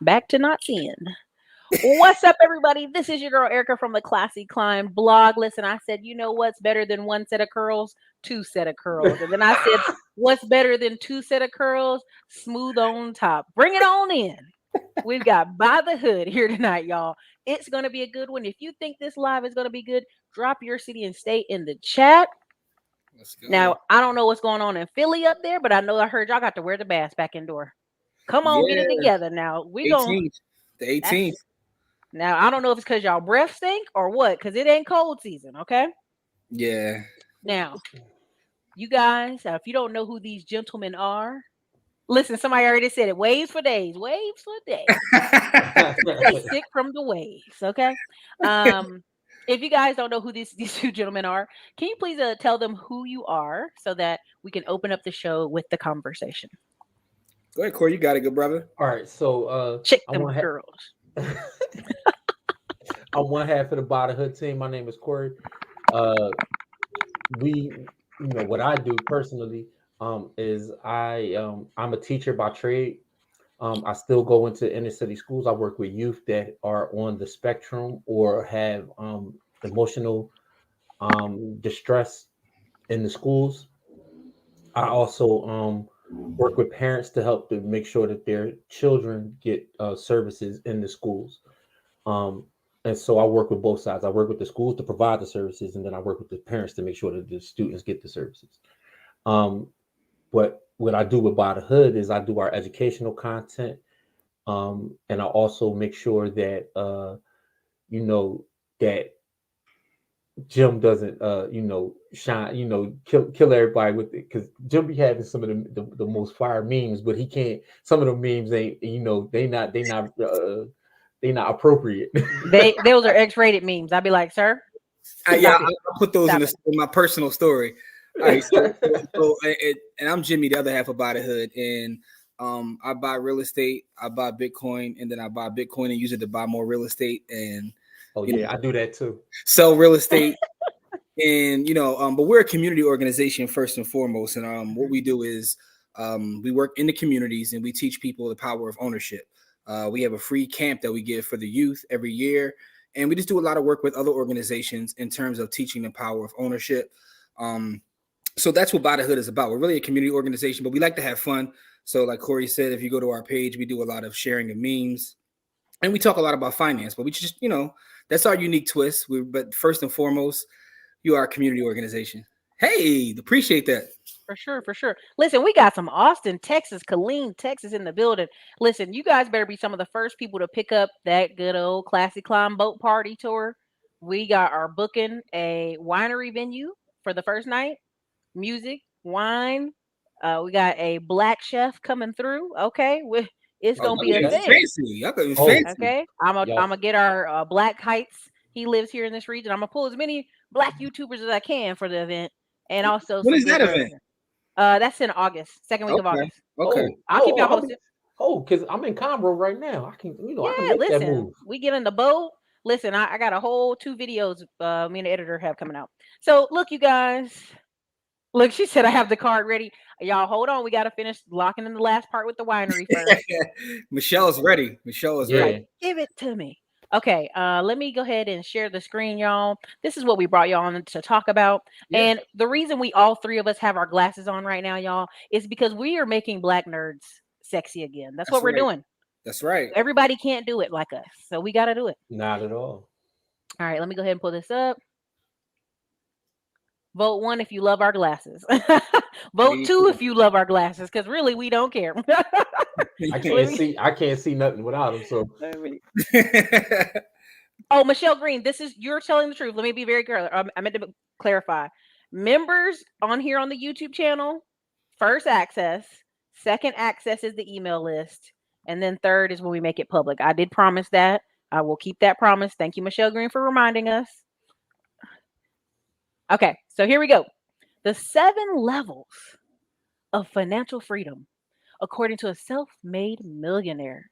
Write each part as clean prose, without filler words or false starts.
Back to not seeing. What's up, everybody? This is your girl Erica from the Classy Climb blog. Listen, I said, you know what's better than one set of curls? Two set of curls. And then I said, what's better than two set of curls? Smooth on top. Bring it on in. We've got By the Hood here tonight, y'all. It's going to be a good one. If you think this live is going to be good, drop your city and state in the chat. Let's go. Now, I don't know what's going on in Philly up there, but I know I heard y'all got to wear the mask back indoor. Come on, get it together now. We going 18th. The 18th. now. I don't know if it's because y'all breath stink or what, because it ain't cold season. Okay. Yeah. Now, you guys, if you don't know who these gentlemen are, listen. Somebody already said it. Waves for days. Waves for days. Stay sick from the waves. Okay. If you guys don't know who these two gentlemen are, can you please tell them who you are so that we can open up the show with the conversation? Go ahead, Corey. You got it, good brother. All right, so Check them girls. I'm one half of the By the Hood team. My name is Corey. What I do personally is I'm a teacher by trade. I still go into inner city schools. I work with youth that are on the spectrum or have emotional distress in the schools. I also work with parents to help to make sure that their children get services in the schools. And so I work with both sides. I work with the schools to provide the services, and then I work with the parents to make sure that the students get the services. But what I do with By the Hood is I do our educational content, and I also make sure that that Jim doesn't shine, kill everybody with it, because Jim be having some of the most fire memes, but he can't. Some of the memes ain't, they not appropriate. Those are X-rated memes. I'd be like, sir. I'll put those in my personal story. All right, and I'm Jimmy, the other half of By the Hood, and I buy real estate, I buy Bitcoin, and then I buy Bitcoin and use it to buy more real estate. And I do that too. Sell real estate, and but we're a community organization first and foremost, and what we do is we work in the communities and we teach people the power of ownership. We have a free camp that we give for the youth every year, and we just do a lot of work with other organizations in terms of teaching the power of ownership. So that's what By the Hood is about. We're really a community organization, but we like to have fun. So like Corey said, if you go to our page, we do a lot of sharing of memes, and we talk a lot about finance, but we just, that's our unique twist. But first and foremost, you are a community organization. Hey, appreciate that. For sure. Listen, we got some Austin, Texas, Killeen, Texas in the building. Listen, you guys better be some of the first people to pick up that good old Classy Climb boat party tour. We are booking a winery venue for the first night. Music, wine. We got a black chef coming through. Okay, it's gonna be a thing. Fancy. Okay, I'm gonna get our Black Heights. He lives here in this region. I'm gonna pull as many black YouTubers as I can for the event, and also when is that event? That's in August, second week of August. Okay, I'll keep y'all posted. Because I'm in Conroe right now. I can make that move. We get in the boat. Listen, I got a whole 2 videos me and the editor have coming out. So look, you guys. Look, she said I have the card ready. Y'all, hold on. We got to finish locking in the last part with the winery first. Michelle's ready. Ready. Give it to me. Okay, let me go ahead and share the screen, y'all. This is what we brought y'all on to talk about. Yes. And the reason we all 3 of us have our glasses on right now, y'all, is because we are making black nerds sexy again. That's what we're doing. That's right. Everybody can't do it like us, so we got to do it. Not at all. All right, let me go ahead and pull this up. Vote 1 if you love our glasses. Vote 2 if you love our glasses, because really we don't care. I can't see nothing without them. So oh, Michelle Green, you're telling the truth. Let me be very clear. I meant to clarify. Members on here on the YouTube channel, first access, second access is the email list, and then third is when we make it public. I did promise that. I will keep that promise. Thank you, Michelle Green, for reminding us. Okay, so here we go. The 7 levels of financial freedom, according to a self-made millionaire.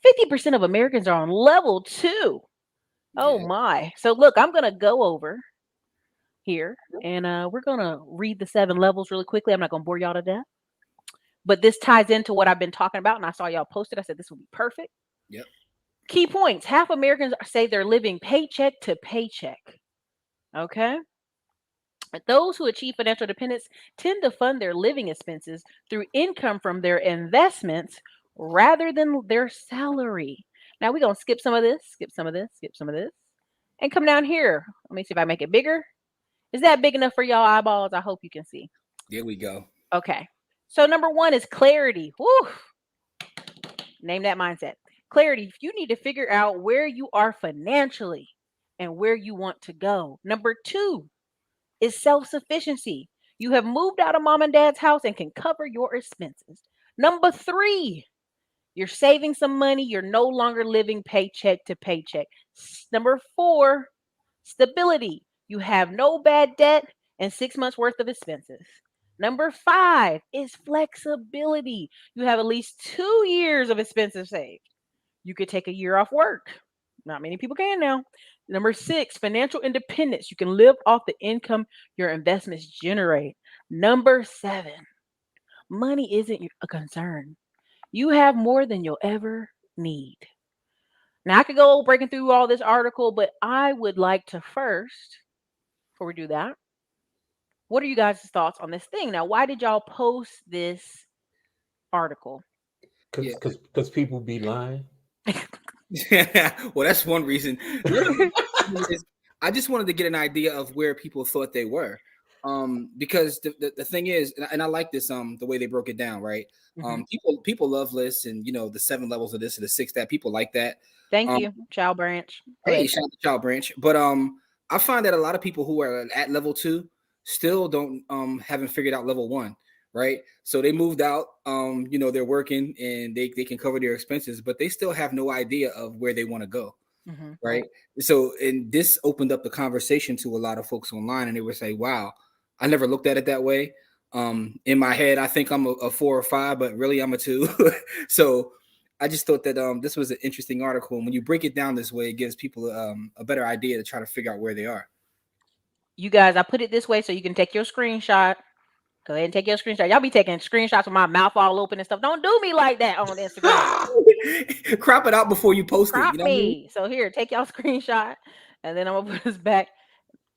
50% of Americans are on level 2. Oh my. So look, I'm going to go over here and we're going to read the 7 levels really quickly. I'm not going to bore y'all to death. But this ties into what I've been talking about, and I saw y'all posted. I said this would be perfect. Yep. Key points. Half Americans say they're living paycheck to paycheck. Okay. Those who achieve financial independence tend to fund their living expenses through income from their investments rather than their salary. Now we're going to skip some of this, skip some of this, skip some of this, and come down here. Let me see if I make it bigger. Is that big enough for y'all eyeballs? I hope you can see. There we go. Okay. So number one is clarity. Woo. Name that mindset. Clarity. You need to figure out where you are financially and where you want to go. Number two is self-sufficiency. You have moved out of mom and dad's house and can cover your expenses. Number three, you're saving some money. You're no longer living paycheck to paycheck. Number four, stability. You have no bad debt and 6 months worth of expenses. Number five is flexibility. You have at least 2 years of expenses saved. You could take a year off work. Not many people can now. Number six, financial independence. You can live off the income your investments generate. Number seven, money isn't a concern. You have more than you'll ever need. Now, I could go breaking through all this article, but I would like to first, before we do that, what are you guys' thoughts on this thing? Now, why did y'all post this article? Yeah. Because people be lying. Well, that's one reason. I just wanted to get an idea of where people thought they were. Because the thing is, and I like this, the way they broke it down, right? People love lists and, you know, the 7 levels of this and the 6 that people like that. Thank you, Child Branch. Hey, shout out to Child Branch. But I find that a lot of people who are at level 2 still don't haven't figured out level 1, right? So they moved out, you know, they're working and they can cover their expenses, but they still have no idea of where they want to go. Right. So, and this opened up the conversation to a lot of folks online, and they would say, wow, I never looked at it that way. In my head, I think I'm a 4 or 5, but really I'm a 2. So I just thought that this was an interesting article. And when you break it down this way, it gives people a better idea to try to figure out where they are. You guys, I put it this way so you can take your screenshot. Go ahead and take your screenshot. Y'all be taking screenshots with my mouth all open and stuff. Don't do me like that on Instagram. Crop it out before you post Crop it. You know what I mean? So here, take y'all screenshot, and then I'm gonna put this back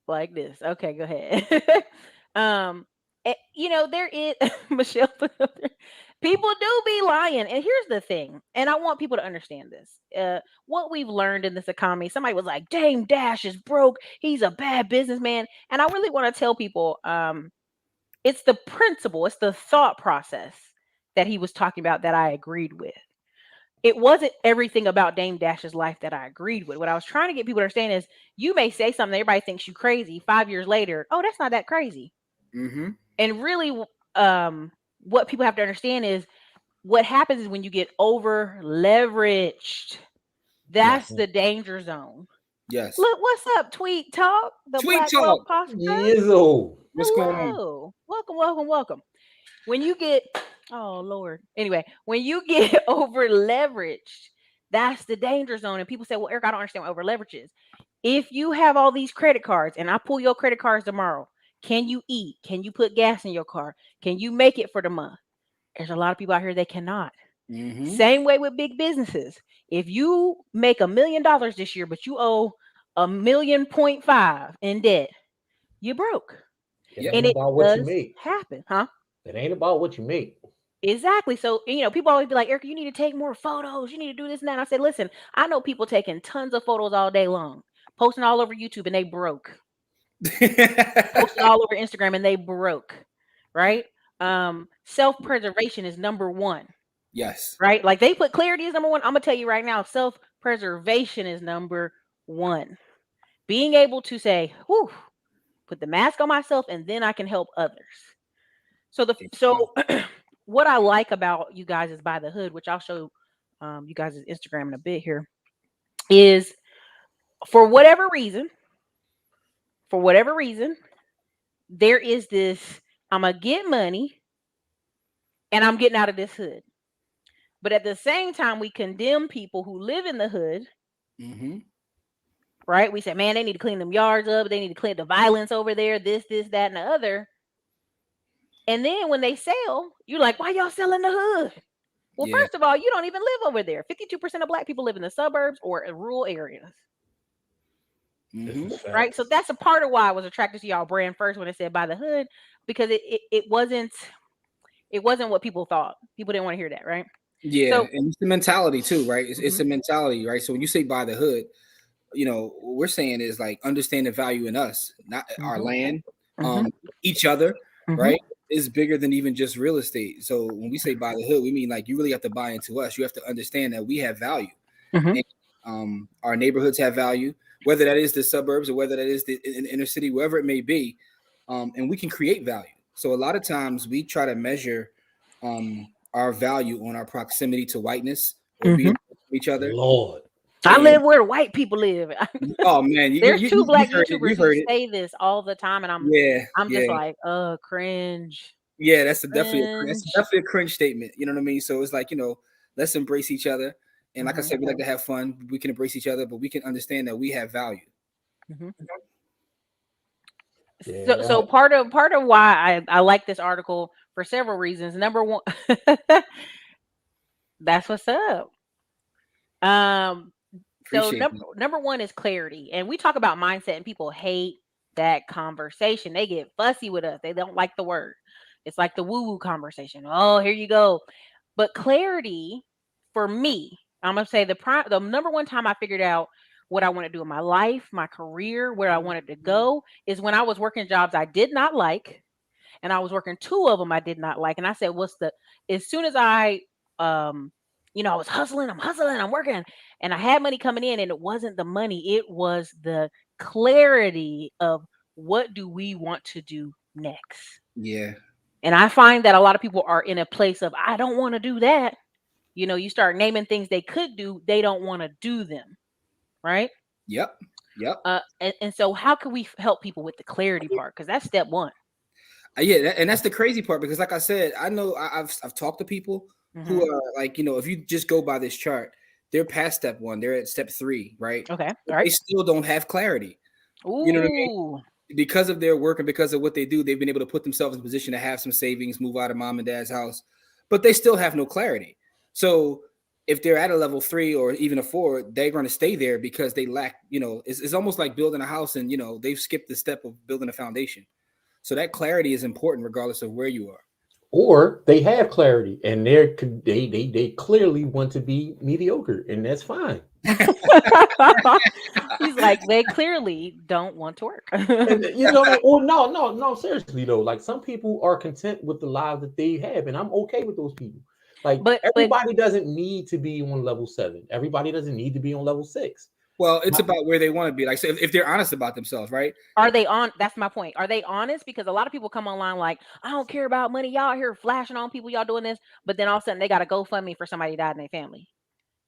like this. Okay, go ahead. You know, there is Michelle. People do be lying, and here's the thing. And I want people to understand this. What we've learned in this economy. Somebody was like, "Dame Dash is broke. He's a bad businessman," and I really want to tell people, it's the principle, it's the thought process that he was talking about that I agreed with. It wasn't everything about Dame Dash's life that I agreed with. What I was trying to get people to understand is you may say something, everybody thinks you crazy. 5 years later, oh, that's not that crazy. And really, what people have to understand is what happens is when you get over leveraged, that's the danger zone. Yes. Look, what's up, Tweet Talk? The Tweet Black Talk. Yizzo. What's going on? Welcome. When you get, oh Lord. Anyway, when you get over leveraged, that's the danger zone. And people say, well, Eric, I don't understand what over leverage is. If you have all these credit cards and I pull your credit cards tomorrow, can you eat? Can you put gas in your car? Can you make it for the month? There's a lot of people out here that cannot. Same way with big businesses. If you make $1 million this year, but you owe $1.5 million in debt, you're broke. It And ain't it about what you does make. happen, huh? It ain't about what you make. Exactly. So, you know, people always be like, Erica, you need to take more photos. You need to do this and that. And I said, listen, I know people taking tons of photos all day long, posting all over YouTube and they broke. Posting all over Instagram and they broke. Right? Self-preservation is number one. Yes. Right? Like they put clarity as number one. I'm gonna tell you right now, self-preservation is number one. Being able to say, whew, put the mask on myself and then I can help others. So what I like about you guys is by the hood, which I'll show you guys' Instagram in a bit here, is for whatever reason, there is this, I'm gonna get money and I'm getting out of this hood. But at the same time, we condemn people who live in the hood. Right? We say, man, they need to clean them yards up. They need to clean the violence over there, this, that, and the other. And then when they sell, you're like, why y'all selling the hood? Well, Yeah. first of all, you don't even live over there. 52% of Black people live in the suburbs or in rural areas. Right. So that's a part of why I was attracted to y'all brand first when it said by the hood, because it wasn't what people thought. People didn't want to hear that, right? Yeah, So and it's the mentality too, right? It's a mentality, right? So when you say by the hood, what we're saying is like understand the value in us, not our land, each other, right? Is bigger than even just real estate. So when we say by the hood, we mean like you really have to buy into us. You have to understand that we have value. And, our neighborhoods have value, whether that is the suburbs or whether that is the inner city, wherever it may be, and we can create value. So a lot of times we try to measure our value on our proximity to whiteness or being each other. Lord. I live where white people live. Oh man, there's two Black YouTubers who it. say this all the time, and I'm just like, cringe. Yeah, that's definitely a cringe statement. You know what I mean? So it's like, let's embrace each other. And like I said, we like to have fun. We can embrace each other, but we can understand that we have value. So part of why I like this article for several reasons. Number one, that's what's up. So number one is clarity, and we talk about mindset, and people hate that conversation. They get fussy with us. They don't like the word. It's like the woo-woo conversation. Oh, here you go. But clarity, for me, I'm gonna say the number one time I figured out what I want to do in my life, my career, where I wanted to go, is when I was working jobs I did not like, and I was working two of them I did not like, and I said, as soon as I I was hustling, I'm working, and I had money coming in, and it wasn't the money, it was the clarity of what do we want to do next. Yeah. And I find that a lot of people are in a place of, I don't want to do that. You start naming things they could do, they don't want to do them. Right? Yep. And so how can we help people with the clarity part? Because that's step one. Yeah, and that's the crazy part, because like I said, I know I've talked to people who are like, if you just go by this chart, they're past step one, they're at step 3, right? Okay. All right. They still don't have clarity. Ooh. You know what I mean? Because of their work and because of what they do, they've been able to put themselves in a position to have some savings, move out of mom and dad's house, but they still have no clarity. So if they're at a level 3 or even a 4, they're going to stay there because they lack, it's almost like building a house and, they've skipped the step of building a foundation. So that clarity is important regardless of where you are. Or they have clarity and they clearly want to be mediocre, and that's fine. He's like, they clearly don't want to work. And, or no, seriously though. Like, some people are content with the lives that they have, and I'm okay with those people. Like, everybody doesn't need to be on level 7. Everybody doesn't need to be on level 6. Well, it's about where they want to be. Like, so if they're honest about themselves, right? Are they on? That's my point. Are they honest? Because a lot of people come online like, I don't care about money. Y'all out here flashing on people. Y'all doing this. But then all of a sudden they got to GoFundMe for somebody who died in their family.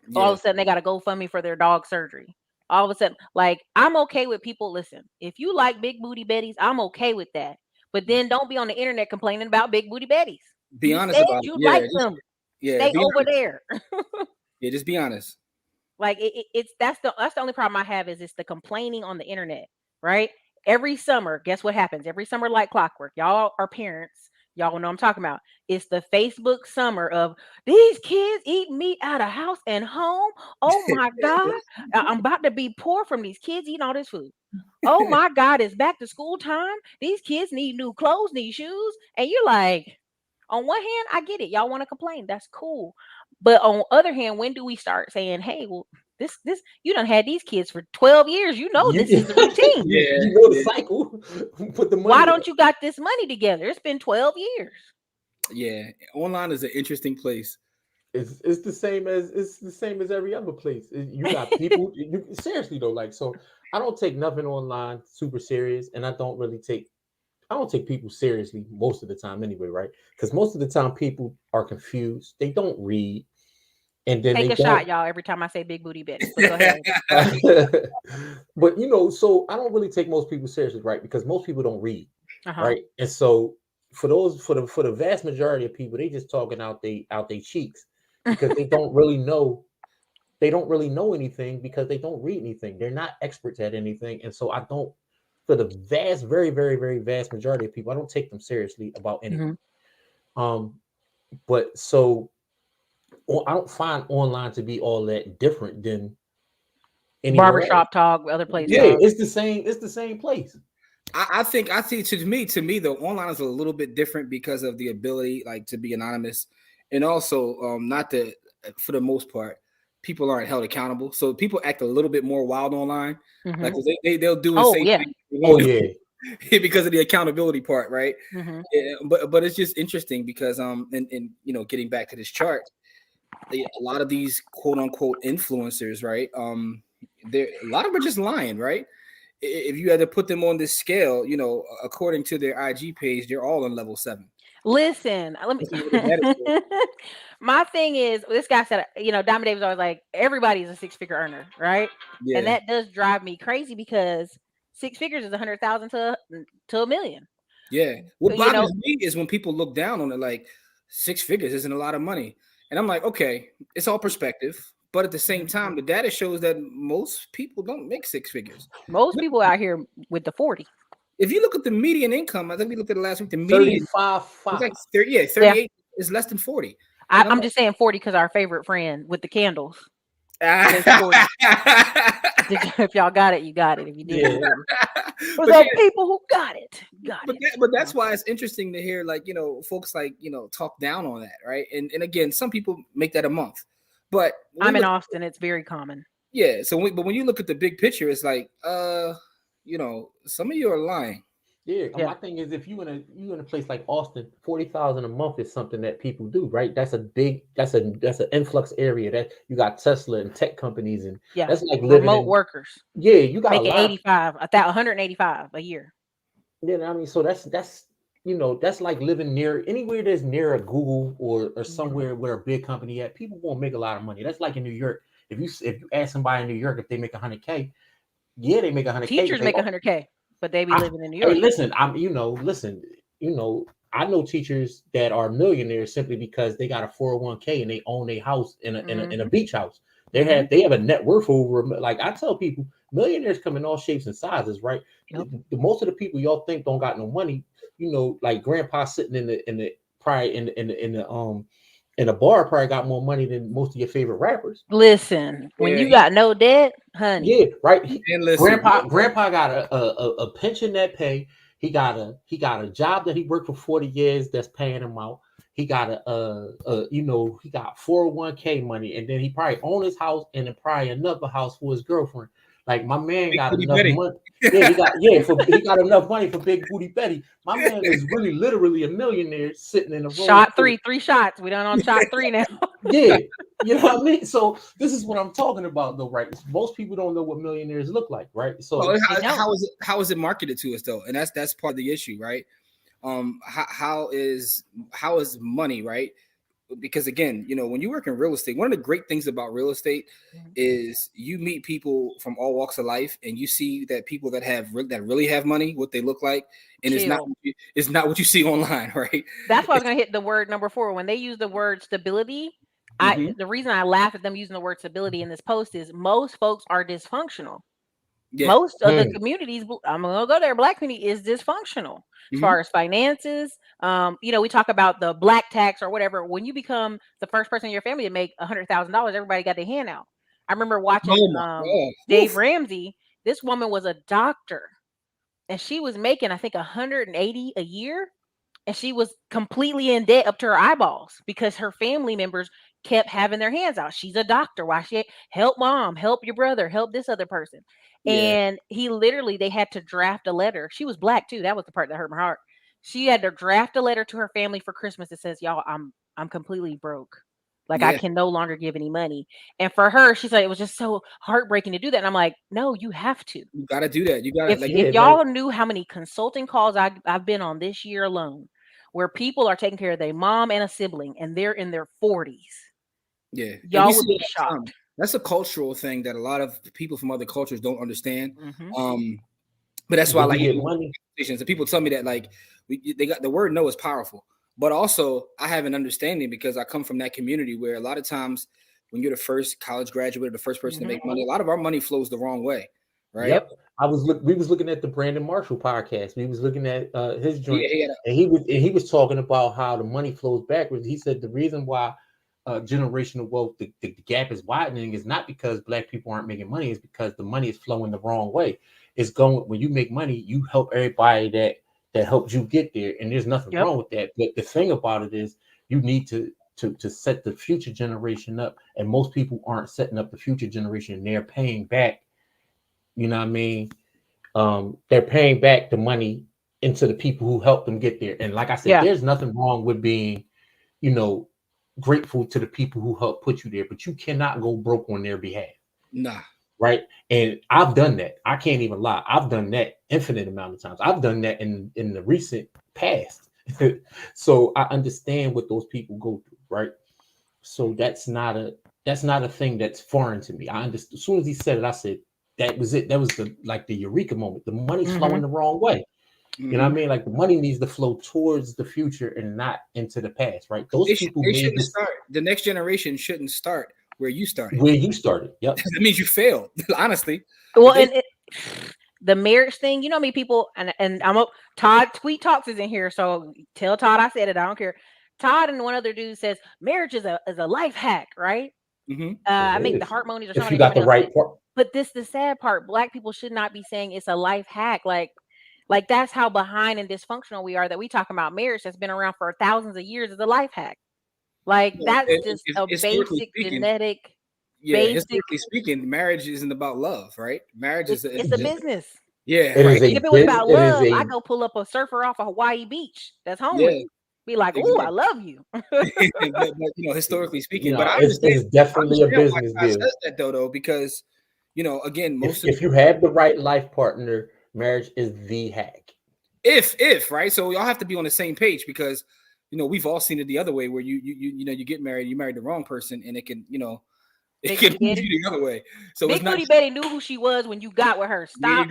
Yeah. All of a sudden they got to GoFundMe for their dog surgery. All of a sudden, like, I'm okay with people. Listen, if you like big booty Bettys, I'm okay with that. But then don't be on the internet complaining about big booty Bettys. Be honest about it. You like them. Stay over there. Yeah, just be honest. Like, that's the only problem I have is it's the complaining on the internet, right? Every summer, guess what happens? Every summer, like clockwork. Y'all are parents. Y'all know what I'm talking about. It's the Facebook summer of these kids eat meat out of house and home. Oh my God. I'm about to be poor from these kids eating all this food. Oh my God, it's back to school time. These kids need new clothes, need shoes. And you're like, on one hand, I get it. Y'all want to complain. That's cool. But on the other hand, when do we start saying, hey, well, this you done had these kids for 12 years. This is the routine. The cycle. Put the money. Why don't you got this money together? It's been 12 years. Yeah. Online is an interesting place. It's the same as every other place. You got people. Seriously though, like, so I don't take nothing online super serious, and I don't take people seriously most of the time anyway, right? Because most of the time people are confused. They don't read. And then take a shot, y'all, every time I say big booty Betty. So go ahead. But so I don't really take most people seriously, right? Because most people don't read, right? And so for the vast majority of people, they just talking out they cheeks because they don't really know. They don't really know anything because they don't read anything. They're not experts at anything, and so I don't. For the vast, very, very, very vast majority of people, I don't take them seriously about anything. But so I don't find online to be all that different than anywhere else. Barbershop talk, other places. Yeah, it's the same. It's the same place. I think to me the online is a little bit different because of the ability like to be anonymous, and also not to for the most part people aren't held accountable, so people act a little bit more wild online. Like they'll do and say things because of the accountability part, right? Yeah, but it's just interesting because and you know, getting back to this chart, a lot of these quote unquote influencers, right? There a lot of them are just lying, right? If you had to put them on this scale, you know, according to their IG page, they're all on level 7. Listen, let me. My thing is, this guy said, you know, Diamond Dave was always like, everybody's a 6-figure earner, right? Yeah. And that does drive me crazy because 6 figures is 100,000 to $1 million. Yeah. What bothers me is when people look down on it, like 6 figures isn't a lot of money, and I'm like, okay, it's all perspective. But at the same time, the data shows that most people don't make 6 figures. Most people out here with the 40. If you look at the median income, I think we looked at it last week. The median 35. like 30, 38 is less than 40. I'm just saying 40 because our favorite friend with the candles. If y'all got it, you got it. If you didn't, but those people who got it, But that's why it's interesting to hear, like, you know, folks like, you know, talk down on that, right? And again, some people make that a month. But I'm in Austin, it's very common. Yeah. So, but when you look at the big picture, it's like, you know, some of you are lying. Yeah. My thing is, if you in a place like Austin, 40,000 a month is something that people do, right? That's an influx area that you got Tesla and tech companies, and that's like living remote workers. Yeah, you got making 185 a year. Yeah, I mean, so that's you know, that's like living near anywhere that's near a Google or somewhere where a big company at. People won't make a lot of money. That's like in New York. If you ask somebody in New York if they make $100K, yeah, they make $100K. Teachers make $100K, but they be living in New York. Hey, listen, I know teachers that are millionaires simply because they got a 401K and they own a house in a beach house. They have a net worth over, like I tell people, millionaires come in all shapes and sizes, right? Yep. Most of the people y'all think don't got no money, you know, like grandpa sitting in the bar probably got more money than most of your favorite rappers. Listen, when you got no debt, honey. Yeah, right. Grandpa got a pension that pay. He got a job that he worked for 40 years that's paying him out. He got he got 401K money, and then he probably own his house and then probably another house for his girlfriend. Like my man got enough money. Yeah, he got enough money for Big Booty Betty. My man is really literally a millionaire sitting in a room. Shot three shots. We done on shot 3 now. Yeah, you know what I mean? So this is what I'm talking about, though, right? Most people don't know what millionaires look like, right? So how is it marketed to us, though? And that's part of the issue, right? How is money, right? Because again, you know, when you work in real estate, one of the great things about real estate is you meet people from all walks of life, and you see that people that really have money, what they look like, and it's not what you see online, right? That's why I was gonna hit the word number 4 when they use the word stability. The reason I laugh at them using the word stability in this post is most folks are dysfunctional. Yeah. Most of the communities, I'm gonna go there, Black community is dysfunctional as far as finances. You know, we talk about the black tax or whatever. When you become the first person in your family to make $100,000, everybody got their hand out. I remember watching Dave Ramsey. This woman was a doctor, and she was making, I think, $180 a year, and she was completely in debt up to her eyeballs because her family members kept having their hands out. She's a doctor. Why she help mom, help your brother, help this other person. And they had to draft a letter. She was Black too. That was the part that hurt my heart. She had to draft a letter to her family for Christmas that says, y'all, I'm completely broke. Like I can no longer give any money. And for her, she said it was just so heartbreaking to do that. And I'm like, no, you have to. You got to do that. You got to. If y'all knew how many consulting calls I've been on this year alone, where people are taking care of their mom and a sibling, and they're in their 40s. Yeah, y'all would be shocked. That's a cultural thing that a lot of people from other cultures don't understand. But that's why I like money. And people tell me that like they got the word no is powerful, but also I have an understanding because I come from that community where a lot of times when you're the first college graduate or the first person to make money, a lot of our money flows the wrong way, right? Yep. We was looking at the Brandon Marshall podcast. We was looking at his joint, and he was talking about how the money flows backwards. He said the reason why generational wealth, the gap is widening is not because Black people aren't making money. It's because the money is flowing the wrong way. It's going, when you make money, you help everybody that helps you get there, and there's nothing wrong with that. But the thing about it is, you need to set the future generation up, and most people aren't setting up the future generation. They're paying back. You know what I mean? They're paying back the money into the people who helped them get there. And like I said, there's nothing wrong with being, you know, grateful to the people who helped put you there, but you cannot go broke on their behalf. Nah. Right. And I've done that. I can't even lie. I've done that infinite amount of times. I've done that in the recent past. So I understand what those people go through. Right. So that's not a thing that's foreign to me. I understood as soon as he said it, I said, that was it. That was the Eureka moment. The money's flowing the wrong way. You know what I mean? Like, the money needs to flow towards the future and not into the past, right? Those people shouldn't start. The next generation shouldn't start where you started. Where you started. Yep. That means you failed, honestly. Well, the marriage thing, you know me, people, and Todd Tweet Talks is in here, so tell Todd I said it. I don't care. Todd and one other dude says marriage is a life hack, right? I make the harmonies or something. If you got the right part. But the sad part, Black people should not be saying it's a life hack. Like that's how behind and dysfunctional we are, that we talk about marriage that's been around for thousands of years as a life hack. Like, that's just a basic genetic. Yeah, historically speaking, marriage isn't about love, right? Marriage is it's a business. Yeah, if it was about love, I go pull up a surfer off a Hawaii beach that's homeless. Be like, oh, I love you. but, you know, historically speaking, Yeah, but I understand, it's definitely a business deal. Says that though, because, you know, again, if you have the right life partner, marriage is the hack. If right, so y'all have to be on the same page, because, you know, we've all seen it the other way, where you know, you get married, you married the wrong person, and it can, you know, it can move you the other way. So Big Booty Betty knew who she was when you got with her. Stop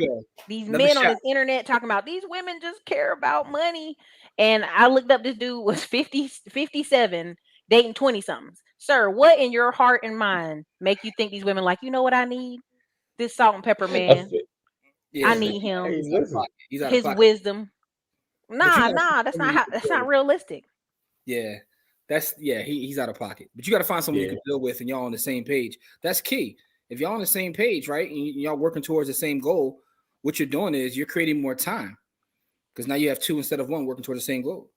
these men on this internet talking about these women just care about money. And I looked up, this dude was 57, dating 20-somethings. Sir, what in your heart and mind make you think these women like, you know what I need? This salt and pepper man. I need him. He's out his of wisdom. Nah, that's not realistic. Yeah. He's out of pocket. But you got to find someone you can deal with, and y'all on the same page. That's key. If y'all on the same page, right, and y'all working towards the same goal, what you're doing is you're creating more time, because now you have two instead of one working towards the same goal.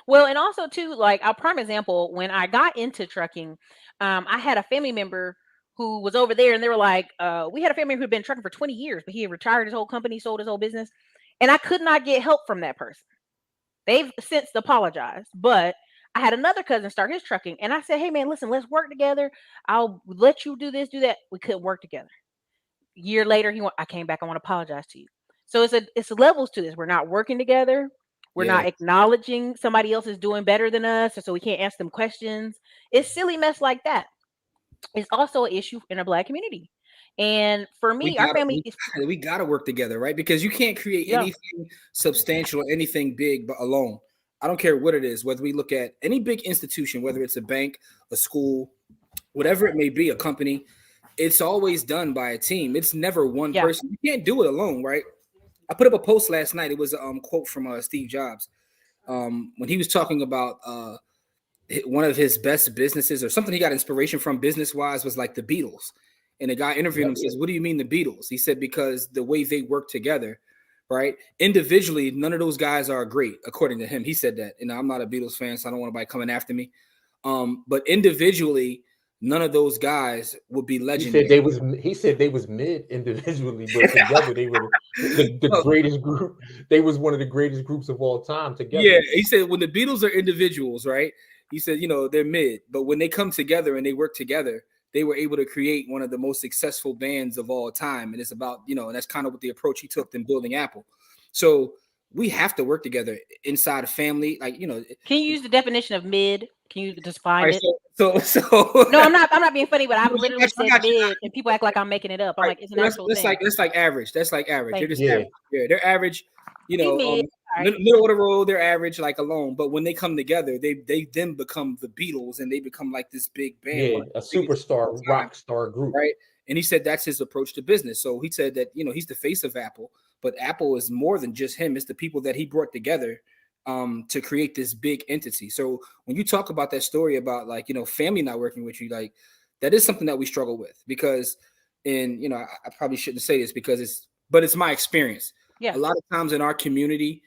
Well, and also too, like a prime example, when I got into trucking, I had a family member who was over there, and they were like, we had a family member who'd been trucking for 20 years, but he had retired his whole company, sold his whole business, and I could not get help from that person. They've since apologized, but I had another cousin start his trucking, and I said, hey man, listen, let's work together. I'll let you do this, do that. We couldn't work together. A year later, I came back, I want to apologize to you. So it's levels to this. We're not working together. We're not acknowledging somebody else is doing better than us, so we can't ask them questions. It's silly mess like that. It's also an issue in a Black community. And for me, our family, we got to work together, right? Because you can't create anything substantial or anything big but alone. I don't care what it is, whether we look at any big institution, whether it's a bank, a school, whatever it may be, a company, it's always done by a team. It's never one person. You can't do it alone, right? I put up a post last night. It was a quote from Steve Jobs when he was talking about one of his best businesses, or something he got inspiration from business-wise, was like the Beatles. And the guy interviewed him, says, what do you mean the Beatles? He said, because the way they work together, right? Individually, none of those guys are great, according to him. He said that. And I'm not a Beatles fan, so I don't want anybody coming after me. But individually, none of those guys would be legendary. He said they was mid individually, but together they were the greatest group. They was one of the greatest groups of all time together. Yeah, he said when the Beatles are individuals, right? He said, you know, they're mid, but when they come together and they work together, they were able to create one of the most successful bands of all time. And it's about, you know, and that's kind of what the approach he took in building Apple. So we have to work together inside a family. Like, you know, can you use the definition of mid? Can you define it? So no, I'm not being funny, but I've literally said mid, and people act like I'm making it up. I'm like, it's an actual thing. That's like average. That's like average. They're just average. Yeah, they're average. You know, middle of the road, they're average, like alone. But when they come together, they then become the Beatles, and they become like this big band, a superstar, rock star group, right? And he said that's his approach to business. So he said that, you know, he's the face of Apple, but Apple is more than just him. It's the people that he brought together to create this big entity. So when you talk about that story about like, you know, family not working with you, like that is something that we struggle with because, and, you know, I probably shouldn't say this because it's my experience. Yeah. A lot of times in our community,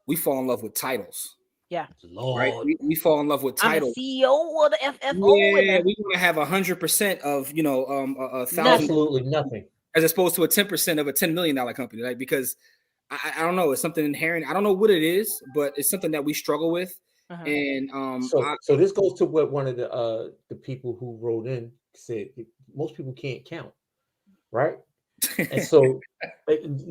we fall in love with titles. Yeah. Right. We fall in love with titles. I'm the CEO of the FFO. Yeah, we want to have 100% of, you know, a thousand, absolutely nothing, as opposed to a 10% of a $10 million company, right? Because I don't know, it's something inherent. I don't know what it is, but it's something that we struggle with. And so this goes to what one of the people who wrote in said. Most people can't count, right? And so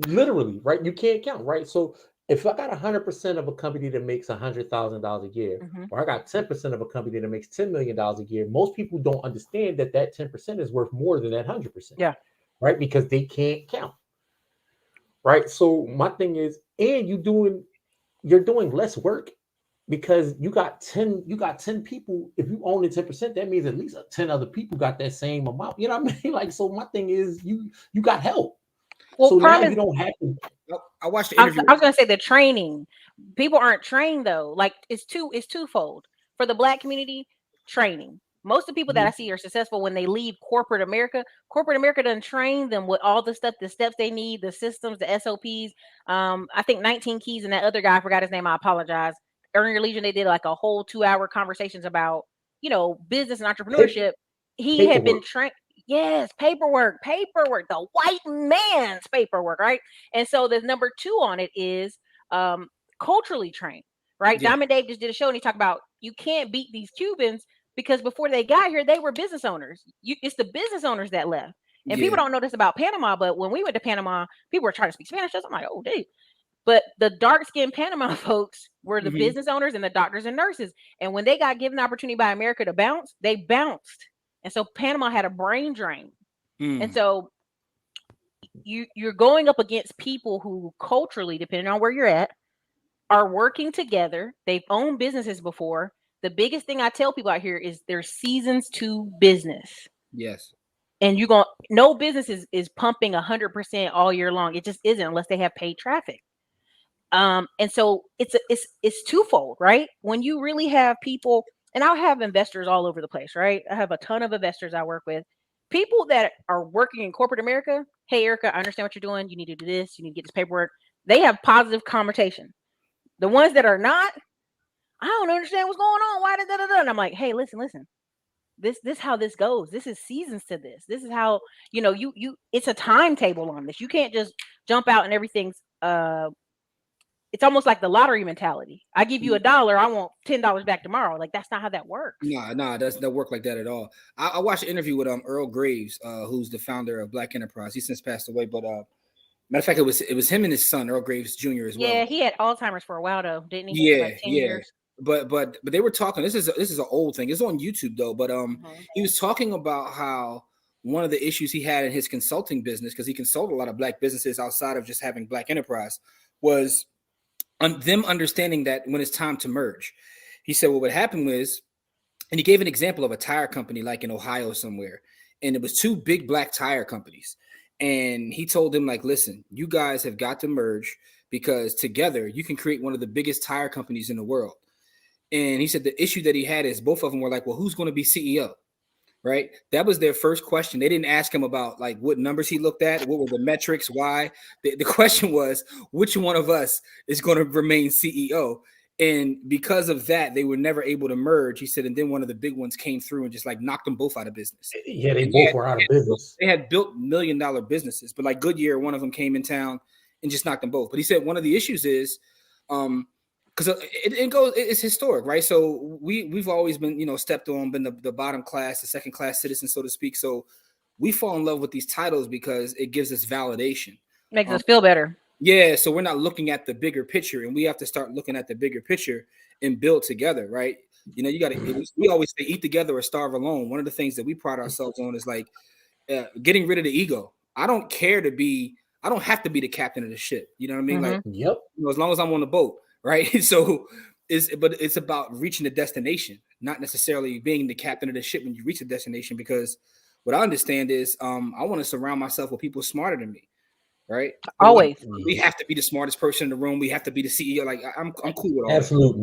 literally, right, you can't count, right? So if I got 100% of a company that makes $100,000 a year, or I got 10% of a company that makes $10 million a year, most people don't understand that 10% is worth more than that 100%. Yeah. Right, because they can't count. Right. So my thing is, and you're doing less work because you got 10 people. If you own the 10%, that means at least 10 other people got that same amount. You know what I mean? Like, so my thing is you got help. Well, so now you don't have to. I watched the interview. I was gonna say the training. People aren't trained though. Like it's twofold. For the Black community, training. Most of the people that I see are successful when they leave corporate America. Corporate America doesn't train them with all the stuff, the steps they need, the systems, the SOPs. I think 19 Keys and that other guy, I forgot his name. I apologize. Earn Your Legion, they did like a whole 2-hour conversations about, you know, business and entrepreneurship. He had been trained. Yes, paperwork, the white man's paperwork, right? And so the number 2 on it is culturally trained, right? Yeah. Diamond Dave just did a show and he talked about you can't beat these Cubans because before they got here, they were business owners. It's the business owners that left. And people don't know this about Panama, but when we went to Panama, people were trying to speak Spanish. I'm like, oh, dude. But the dark-skinned Panama folks were the business owners and the doctors and nurses. And when they got given the opportunity by America to bounce, they bounced. And so Panama had a brain drain. And so you're going up against people who culturally, depending on where you're at, are working together. They've owned businesses before. The biggest thing I tell people out here is there's seasons to business. Yes. And no business is pumping 100% all year long. It just isn't unless they have paid traffic. And so it's twofold, right? When you really have people, and I have investors all over the place, right? I have a ton of investors I work with. People that are working in corporate America. Hey, Ericka, I understand what you're doing. You need to do this. You need to get this paperwork. They have positive conversation. The ones that are not, I don't understand what's going on. Why da. And I'm like, hey, listen. This how this goes. This is seasons to this. This is how, you know, you it's a timetable on this. You can't just jump out and everything's it's almost like the lottery mentality. I give you $1, I want $10 back tomorrow. Like that's not how that works. Nah, doesn't work like that at all. I watched an interview with Earl Graves, who's the founder of Black Enterprise. He's since passed away, but matter of fact, it was him and his son, Earl Graves Jr. as well. Yeah, he had Alzheimer's for a while though, didn't he? Yeah, like 10 years. But they were talking. This is an old thing. It's on YouTube though. But he was talking about how one of the issues he had in his consulting business, because he consulted a lot of Black businesses outside of just having Black Enterprise, was them understanding that when it's time to merge. He said, well, what happened was, and he gave an example of a tire company like in Ohio somewhere, and it was 2 big Black tire companies. And he told them, like, listen, you guys have got to merge because together you can create one of the biggest tire companies in the world. And he said the issue that he had is both of them were like, well, who's going to be CEO? Right? That was their first question. They didn't ask him about like what numbers he looked at, what were the metrics, why. The question was, which one of us is going to remain CEO? And because of that, they were never able to merge. He said, and then one of the big ones came through and just like knocked them both out of business. Yeah, they both were out of business. They had built $1 million businesses, but like Goodyear, one of them came in town and just knocked them both. But he said one of the issues is, because it's historic, right? So we've always been, you know, stepped on, been the bottom class, the second class citizen, so to speak. So we fall in love with these titles because it gives us validation, makes us feel better. Yeah, so we're not looking at the bigger picture, and we have to start looking at the bigger picture and build together, right? You know, you got to. We always say, eat together or starve alone. One of the things that we pride ourselves on is like getting rid of the ego. I don't have to be the captain of the ship. You know what I mean? Like, yep. You know, as long as I'm on the boat. Right. So it's about reaching the destination, not necessarily being the captain of the ship when you reach the destination, because what I understand is I want to surround myself with people smarter than me. right? Always. We have to be the smartest person in the room. We have to be the CEO. Like I'm cool with all absolute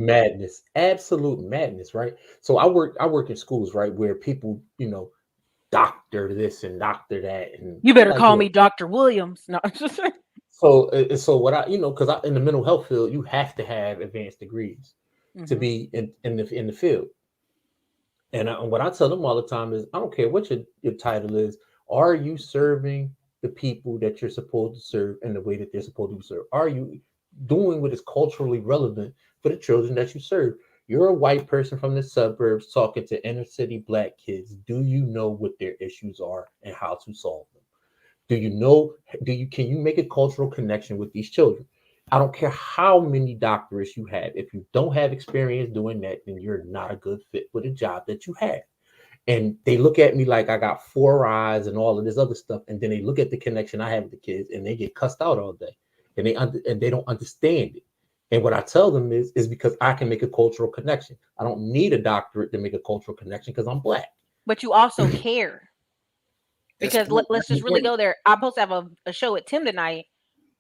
madness, right? So I work in schools, right, where people, doctor this and doctor that, and You I'm better like, call look, me Dr. Williams. No. so what I, because I in the mental health field, you have to have advanced degrees to be in the field. And what I tell them all the time is, I don't care what your title is. Are you serving the people that you're supposed to serve in the way that they're supposed to be served? Are you doing what is culturally relevant for the children that you serve? You're a white person from the suburbs talking to inner city black kids. Do you know what their issues are and how to solve them? Do you know? Can you make a cultural connection with these children? I don't care how many doctorates you have. If you don't have experience doing that, then you're not a good fit for the job that you have. And they look at me like I got four eyes and all of this other stuff. And then they look at the connection I have with the kids and they get cussed out all day. And they don't understand it. And what I tell them is because I can make a cultural connection. I don't need a doctorate to make a cultural connection because I'm black. But you also care. That's Because let's just really important. go there. I'm supposed to have a show at Tim tonight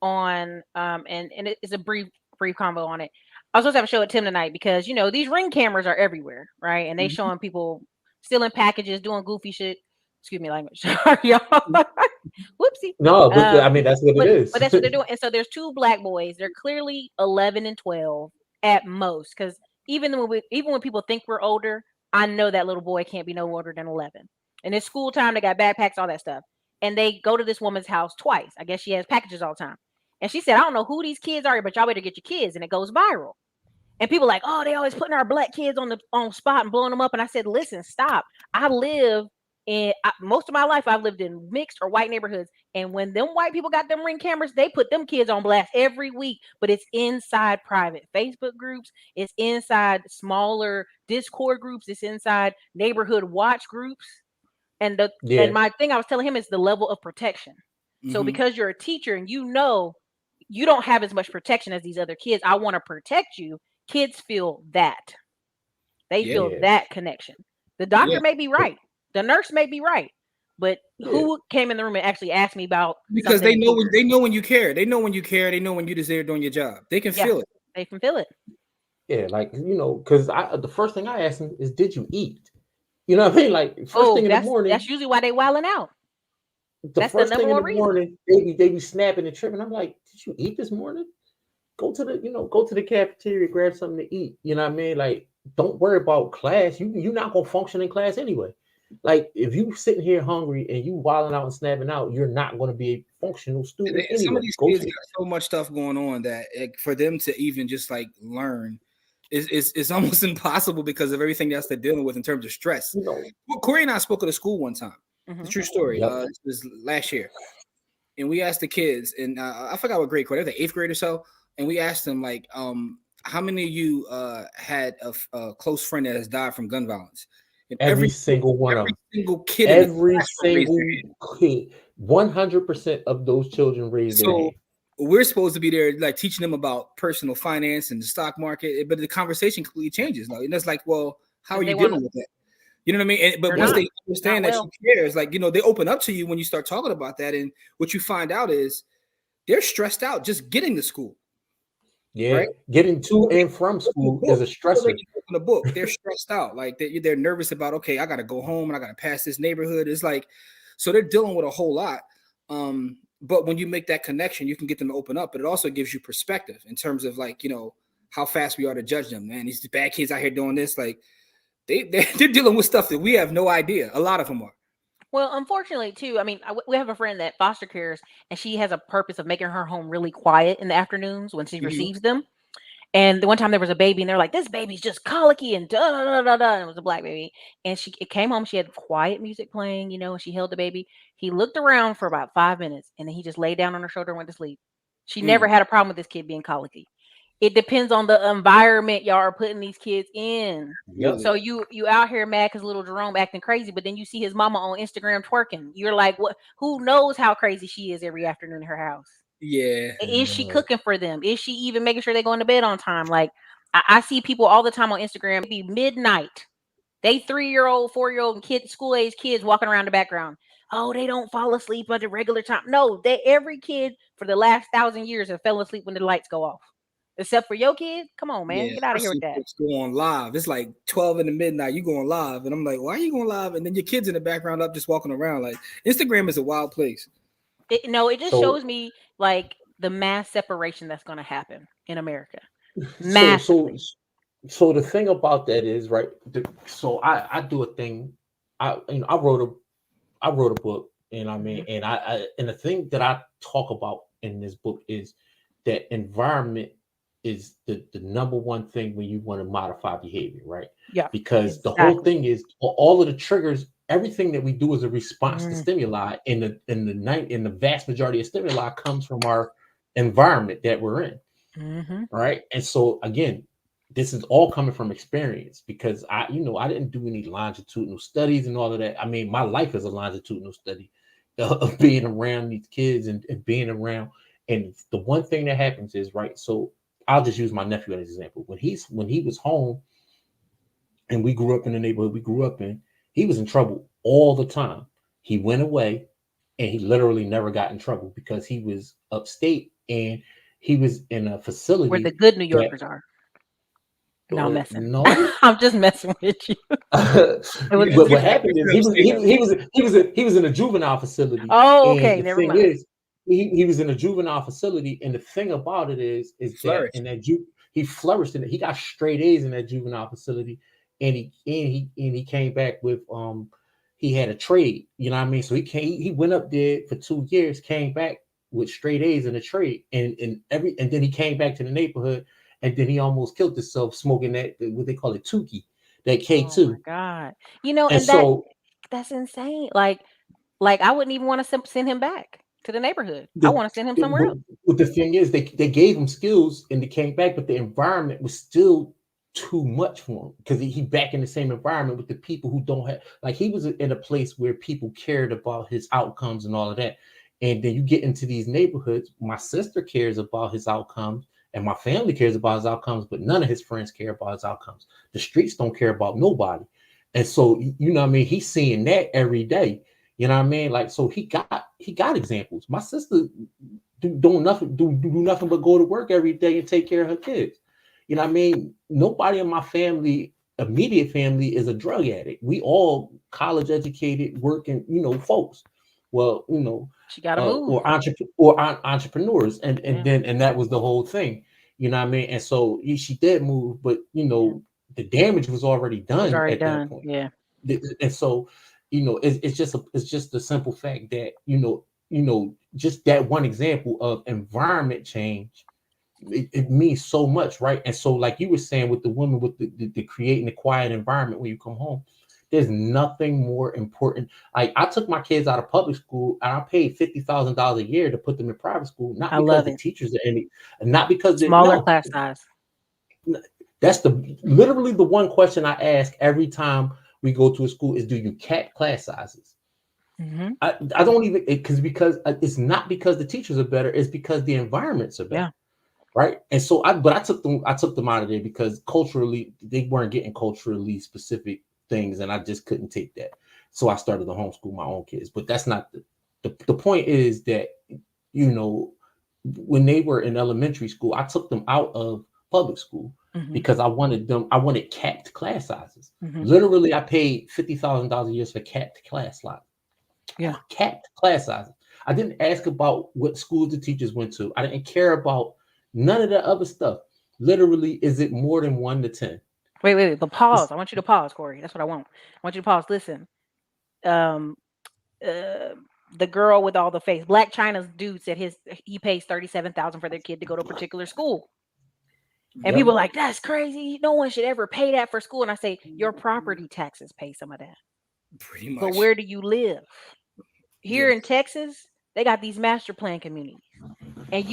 on and it's a brief convo on it. I was supposed to have a show at Tim tonight because these Ring cameras are everywhere, right? And they showing people stealing packages, doing goofy shit. Excuse me, language. Sorry, y'all. Whoopsie. No, but I mean that's what it is. But that's what they're doing. And so there's two black boys. They're clearly 11 and 12 at most. Because even when people think we're older, I know that little boy can't be no older than 11. And it's school time. They got backpacks, all that stuff. And they go to this woman's house twice. I guess she has packages all the time. And she said, I don't know who these kids are, but y'all better get your kids. And it goes viral. And people like, oh, they always putting our black kids on spot and blowing them up. And I said, listen, stop. Most of my life, I've lived in mixed or white neighborhoods. And when them white people got them Ring cameras, they put them kids on blast every week. But it's inside private Facebook groups. It's inside smaller Discord groups. It's inside neighborhood watch groups. And my thing I was telling him is the level of protection. So because you're a teacher and you don't have as much protection as these other kids, I want to protect you. Kids feel that. They feel that connection. The doctor may be right. The nurse may be right. But who came in the room and actually asked me about because they know when you care. They know when you care. They know when you're just there doing your job. They can feel it. They can feel it. Yeah, like because the first thing I asked him is, "Did you eat?" You know what I mean? Like first thing in the morning. That's usually why they wilding out. That's first thing in the morning, they be snapping and tripping. I'm like, did you eat this morning? Go to the cafeteria, grab something to eat. You know what I mean? Like, don't worry about class. You're not gonna function in class anyway. Like, if you sitting here hungry and you wilding out and snapping out, you're not going to be a functional student. Anyway. Some of these kids got so much stuff going on that for them to even just like learn is almost impossible because of everything else they're dealing with in terms of stress. Corey and I spoke at a school one time. It's a true story. This was last year, and we asked the kids, and I forgot what grade, they were the 8th grade or so, and we asked them like, how many of you had a close friend that has died from gun violence? And every single one of them. Single kid. Every single kid. 100% of those children raised their hand. We're supposed to be there, like teaching them about personal finance and the stock market, but the conversation completely changes now. And it's like, well, how are you dealing with that? You know what I mean? But once they understand that you care, it's like, they open up to you when you start talking about that. And what you find out is they're stressed out just getting to school. Yeah, right? Getting to and from school is a stressor. In the book, they're stressed out. Like they're nervous about, okay, I got to go home and I got to pass this neighborhood. It's like, so they're dealing with a whole lot. But when you make that connection, you can get them to open up. But it also gives you perspective in terms of like, how fast we are to judge them. Man, these bad kids out here doing this, like they're dealing with stuff that we have no idea. A lot of them are. Well, unfortunately, too, I mean, we have a friend that foster cares, and she has a purpose of making her home really quiet in the afternoons when she receives them. And the one time there was a baby, and they're like, this baby's just colicky and da-da-da-da-da. And it was a black baby. And it came home, she had quiet music playing, and she held the baby. He looked around for about 5 minutes, and then he just laid down on her shoulder and went to sleep. She never had a problem with this kid being colicky. It depends on the environment y'all are putting these kids in. Yep. So you out here mad because little Jerome acting crazy, but then you see his mama on Instagram twerking. You're like, what? Who knows how crazy she is every afternoon in her house? Yeah. Is she cooking for them? Is she even making sure they're going to bed on time? Like I see people all the time on Instagram, it'd be midnight, They 3-year-old, 4-year-old, and kids, school age kids walking around the background. Oh, they don't fall asleep at the regular time. No, every kid for the last 1,000 years have fell asleep when the lights go off. Except for your kid. Come on, man. Yeah, Get out of here with especially that. folks go on live. It's like 12 in the midnight. You going live, and I'm like, why are you going live? And then your kids in the background up just walking around. Like Instagram is a wild place. It just So shows me like the mass separation that's going to happen in America. so Massively. so the thing about that is, right, so I do a thing. I wrote a book, and I mean, and and the thing that I talk about in this book is that environment is the number one thing when you want to modify behavior, right? Yeah, Because the whole exactly. thing is all of the triggers, everything that we do is a response to Mm. stimuli, in the vast majority of stimuli comes from our environment that we're in, Mhm. right? And so again, this is all coming from experience, because I didn't do any longitudinal studies and all of that. I mean, my life is a longitudinal study of being around these kids and being around. And the one thing that happens is, right, so I'll just use my nephew as an example. When he was home and we grew up in the neighborhood we grew up in, he was in trouble all the time. He went away and he literally never got in trouble because he was upstate and he was in a Where the facility good New that Yorkers are. No, I'm messing. no. I'm just messing with you. It was But just. what happened is he was in a juvenile facility, Oh, and okay. the Never thing mind. is, he was in a juvenile facility, and the thing about it is that Flourish. in that he flourished in it. He got straight A's in that juvenile facility, and he came back with he had a trade, you know what I mean? So he went up there for 2 years, came back with straight A's in a trade, and then he came back to the neighborhood, and then he almost killed himself smoking that, what they call it, Tukey, that Oh my K2. God. And And so that's insane. Like I wouldn't even want to send him back to the neighborhood. I the want to send him somewhere else. but the thing is, they gave him skills and they came back, but the environment was still too much for him, because he back in the same environment with the people who don't have, like, he was in a place where people cared about his outcomes and all of that. And then you get into these neighborhoods, my sister cares about his outcomes and my family cares about his outcomes, but none of his friends care about his outcomes. The streets don't care about nobody. And so, you know what I mean, he's seeing that every day. You know what I mean? Like, so he got examples. My sister do nothing but go to work every day and take care of her kids. You know what I mean? Nobody in my family, immediate family, is a drug addict. We all college educated, working, folks. Well, She got to move. entrepreneurs, and Yeah. that was the whole thing. You know what I mean? And so she did move, but the damage was already It was done already at that done. point. Yeah. And so, it's just the simple fact that just that one example of environment change, it means so much, right? And so, like you were saying, with the woman, with the creating a quiet environment when you come home, there's nothing more important. Like, I took my kids out of public school and I paid $50,000 a year to put them in private school, not I because love the it. teachers are any, not because they Smaller no. class size. That's literally the one question I ask every time we go to a school is, do you cap class sizes? Mm-hmm. I don't even, because it's not because the teachers are better, it's because the environments are better. Yeah. Right. And so I took them out of there because culturally they weren't getting culturally specific things, and I just couldn't take that. So I started to homeschool my own kids. But that's not the point. Is that, when they were in elementary school, I took them out of public school Mm-hmm. because I wanted capped class sizes. Mm-hmm. Literally, I paid $50,000 a year for capped class sizes. Yeah. Capped class sizes. I didn't ask about what schools the teachers went to. I didn't care about none of that other stuff. Literally, is it more than 1 to 10? Wait. But pause. I want you to pause, Corey. That's what I want. I want you to pause. Listen. The girl with all the face, Black China's dude said he pays $37,000 for their kid to go to a particular school. And people are like, that's crazy. No one should ever pay that for school. And I say, your property taxes pay some of that. Pretty much. But where do you live? Here in Texas, they got these master plan communities. And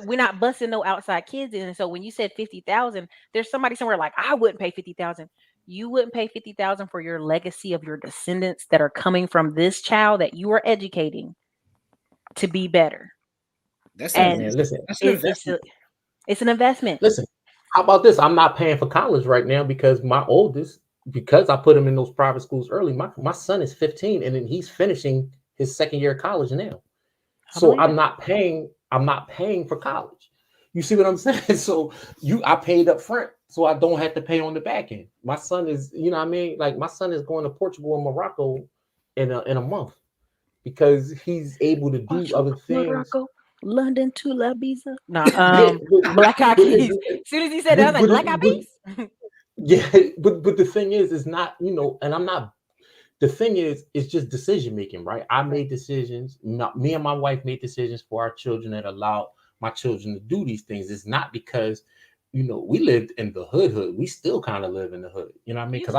we're not busting no outside kids in. And so when you said 50,000, there's somebody somewhere like, I wouldn't pay 50,000. You wouldn't pay 50,000 for your legacy of your descendants that are coming from this child that you are educating to be better. That's listen. It's an investment. Listen, how about this? I'm not paying for college right now because my oldest because I put him in those private schools early, my son is 15 and then he's finishing his second year of college now. So I'm not paying for college. You see what I'm saying? So I paid up front so I don't have to pay on the back end. My son is, you know what I mean? Like my son is going to Portugal and Morocco in a month because he's able to do other things. Morocco, London to La Visa. Black Eyed Peas. As soon as he said that, I was like, Black Eyed Peas. Yeah, but the thing is not, you know, and I'm not. The thing is, it's just decision making, right? I made decisions. Me and my wife made decisions for our children that allowed my children to do these things. It's not because, you know, we lived in the hood. We still kind of live in the hood. You know what I mean? Because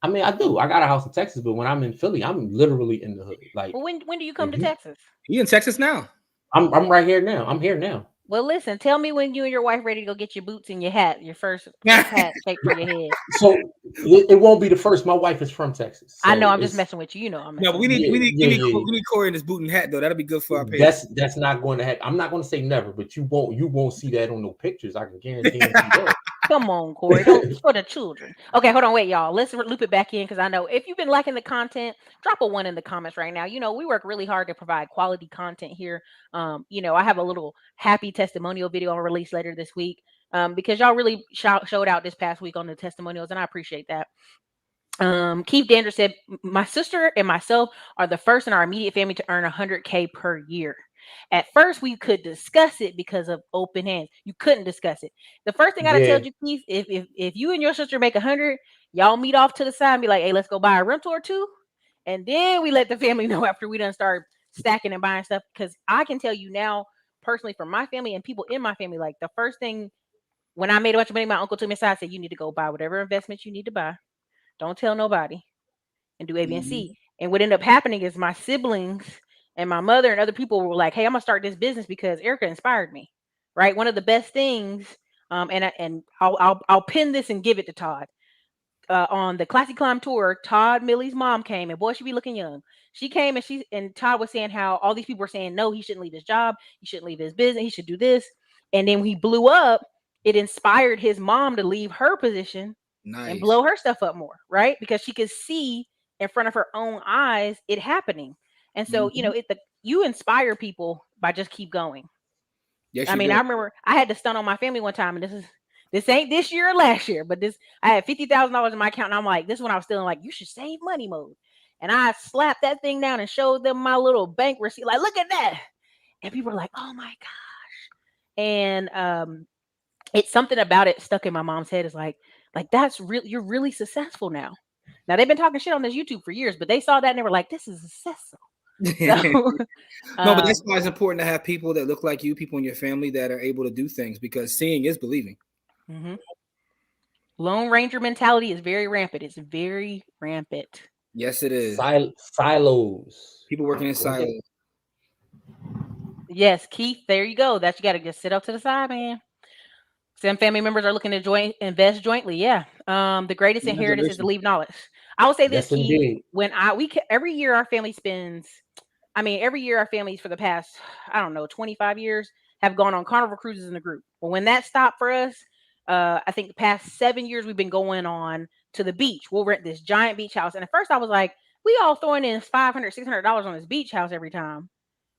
I mean, I do. I got a house in Texas, but when I'm in Philly, I'm literally in the hood. Like, well, when do you come to Texas? You in Texas now? I'm right here now. I'm here now. Well, listen, tell me when you and your wife ready to go get your boots and your hat, your first hat shaped for your head. So it won't be the first. My wife is from Texas. So I know. I'm just messing with you. You know, I'm messing. No, we need Corey in his boot and hat though. That'll be good for our page. That's not going to happen. I'm not going to say never, but you won't see that on no pictures. I can guarantee you that. Come on, Corey. Don't for the children. Okay, hold on, wait, y'all. Let's loop it back in because I know if you've been liking the content, drop a 1 in the comments right now. You know, we work really hard to provide quality content here. You know, I have a little happy testimonial video I'll release later this week. Because y'all really showed out this past week on the testimonials, and I appreciate that. Keith Dander said, my sister and myself are the first in our immediate family to earn $100K per year. At first, we could discuss it because of open hands. You couldn't discuss it. The first thing I tell you, Keith, if you and your sister make 100, y'all meet off to the side and be like, hey, let's go buy a rental or two. And then we let the family know after we done start stacking and buying stuff. Because I can tell you now, personally, from my family and people in my family, like the first thing when I made a bunch of money, my uncle took me aside, said, you need to go buy whatever investments you need to buy. Don't tell nobody and do A, B, and C. And what ended up happening is my siblings and my mother and other people were like, hey, I'm gonna start this business because Ericka inspired me. Right. One of the best things, and I'll pin this and give it to Todd. On the Classy Climb tour, Todd Millie's mom came, and boy, she be looking young. She came and Todd was saying how all these people were saying, no, he shouldn't leave his job, he shouldn't leave his business, he should do this. And then when he blew up, it inspired his mom to leave her position and blow her stuff up more, right? Because she could see in front of her own eyes it happening. And so, you know, you inspire people by just keep going. Yes, I mean, I remember I had to stunt on my family one time, and this ain't this year or last year, but I had $50,000 in my account, and I'm like, this is when I was still in like, you should save money mode. And I slapped that thing down and showed them my little bank receipt, like, look at that. And people were like, oh my gosh. And it's something about it stuck in my mom's head. Is like that's real. You're really successful now. Now they've been talking shit on this YouTube for years, but they saw that and they were like, this is successful. So, no, but that's why it's important to have people that look like you, people in your family that are able to do things, because seeing is believing. Lone Ranger mentality is very rampant. It's very rampant. Yes, it is. Silos. People working in silos. Yes, Keith, there you go. That you got to just sit up to the side, man. Some family members are looking to invest jointly. Yeah. The greatest inheritance is to leave knowledge. I will say this, Keith. Indeed. When every year our family spends, every year our families for the past, 25 years have gone on Carnival cruises in the group. But when that stopped for us, I think the past 7 years we've been going on to the beach. We'll rent this giant beach house. And at first I was like, we all throwing in $500, $600 on this beach house every time.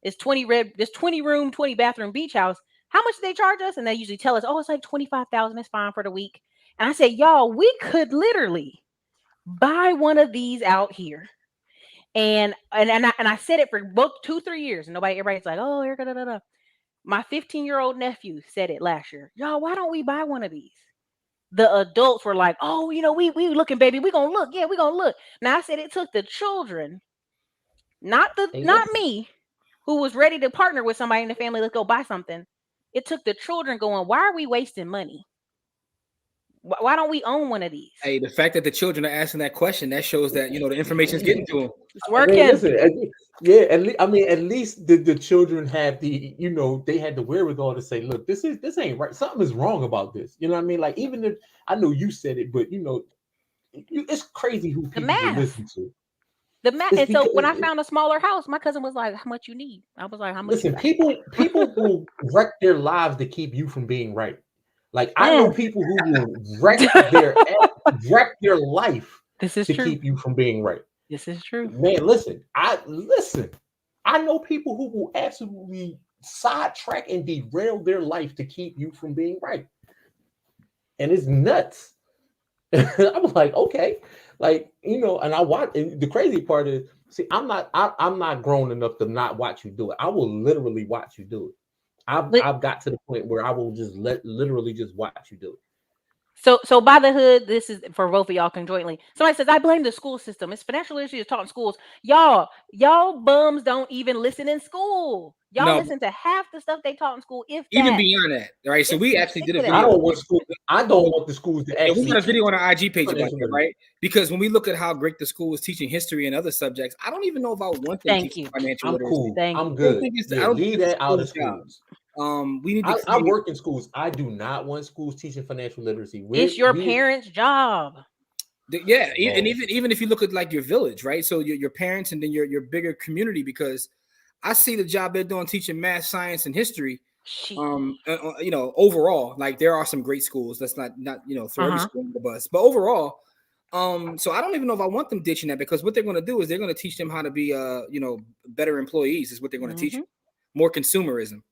It's 20 room, 20 bathroom beach house. How much do they charge us? And they usually tell us, oh, it's like $25,000. It's fine for the week. And I say, y'all, we could literally buy one of these out here. And I said it for both 2-3 years. And everybody's like, oh, Ericka, da, da, da. My 15-year-old nephew said it last year. Y'all, why don't we buy one of these? The adults were like, oh, we looking, baby. We gonna look. Yeah, we gonna look. Now I said it took the children, not me, who was ready to partner with somebody in the family. Let's go buy something. It took the children going, why are we wasting money? Why don't we own one of these? Hey, the fact that the children are asking that question, that shows that, the information is getting to them. It's working. At least the children have the, they had the wherewithal to say, look, this ain't right. Something is wrong about this. You know what I mean? Like, even if, I know you said it, but, it's crazy who people listen to. The math. And so when I found a smaller house, my cousin was like, how much you need? I was like, how much? Listen, people will wreck their lives to keep you from being right. Like I know people who will wreck their life This is to true. keep you from being right. This is true. Man, listen. I know people who will absolutely sidetrack and derail their life to keep you from being right. And it's nuts. I'm like, okay, like, you know, and I watch. And the crazy part is, see, I'm not grown enough to not watch you do it. I will literally watch you do it. I've got to the point where I will just literally just watch you do it. So by the hood, this is for both of y'all conjointly. Somebody says, I blame the school system. It's financial literacy is taught in schools. Y'all bums don't even listen in school. Y'all listen to half the stuff they taught in school, if even that. beyond that, right? So we actually did a video. I don't want the schools to actually. We got a video on our IG page about that, right? Because when we look at how great the school is teaching history and other subjects, I don't even know about one thing teaching financial literacy. Cool. I'm good. I don't leave that out of schools. We need to. I work in schools. I do not want schools teaching financial literacy. It's your parents' job. Yeah, and even if you look at like your village, right? So your parents and then your bigger community, because I see the job they're doing teaching math, science, and history. You know, overall, like there are some great schools. That's not you know, throw every school under the bus, but overall, so I don't even know if I want them ditching that, because what they're going to do is they're going to teach them how to be you know, better employees is what they're going to teach them. More consumerism.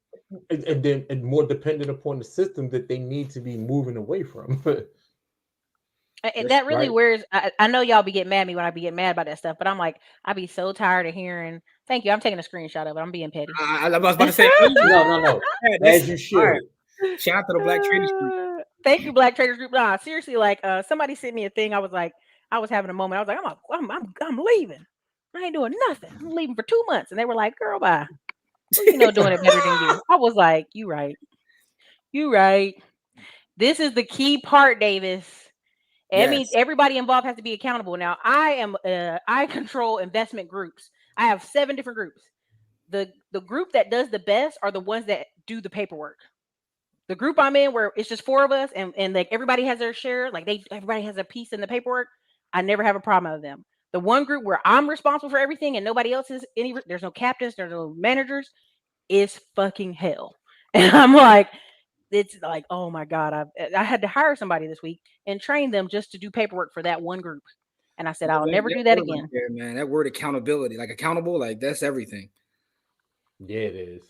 And then more dependent upon the system that they need to be moving away from. And that really wears. I know y'all be getting mad at me when I be getting mad about that stuff, but I'm like, I be so tired of hearing. Thank you. I'm taking a screenshot of it. I'm being petty. I was about to say, no. As you should. Right. Shout out to the Black Traders Group. Thank you, Black Traders Group. Nah, seriously, like somebody sent me a thing. I was having a moment. I was like, I'm leaving. I ain't doing nothing. I'm leaving for 2 months. And they were like, girl, bye. Well, you know, doing it better than you. I was like, you right. This is the key part, Davis. It means everybody involved has to be accountable. Now, I control investment groups. I have 7 different groups. The group that does the best are the ones that do the paperwork. The group I'm in, where it's just 4 of us and like everybody has their share, like everybody has a piece in the paperwork, I never have a problem with them. The one group where I'm responsible for everything and nobody else is there's no captains, there's no managers, is fucking hell. And I'm like, it's like, oh my God, I had to hire somebody this week and train them just to do paperwork for that one group. And I said, I'll never do that again. Right there, man, that word accountability, like accountable, like that's everything. Yeah, it is.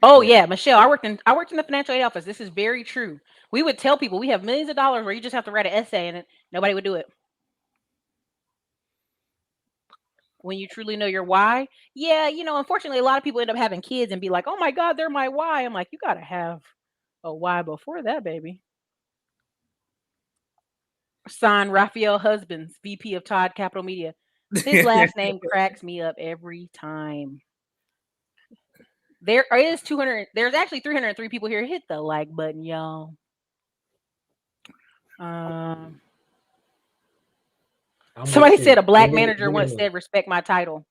Oh yeah, Michelle, I worked in the financial aid office. This is very true. We would tell people we have millions of dollars where you just have to write an essay and nobody would do it. When you truly know your why. Yeah, you know, unfortunately, a lot of people end up having kids and be like, oh my God, they're my why. I'm like, you got to have a why before that, baby. Signed, Raphael Husbands, VP of Todd Capital Media. His last name cracks me up every time. There is 200. There's actually 303 people here. Hit the like button, y'all. Somebody said a black manager once said, "Respect my title."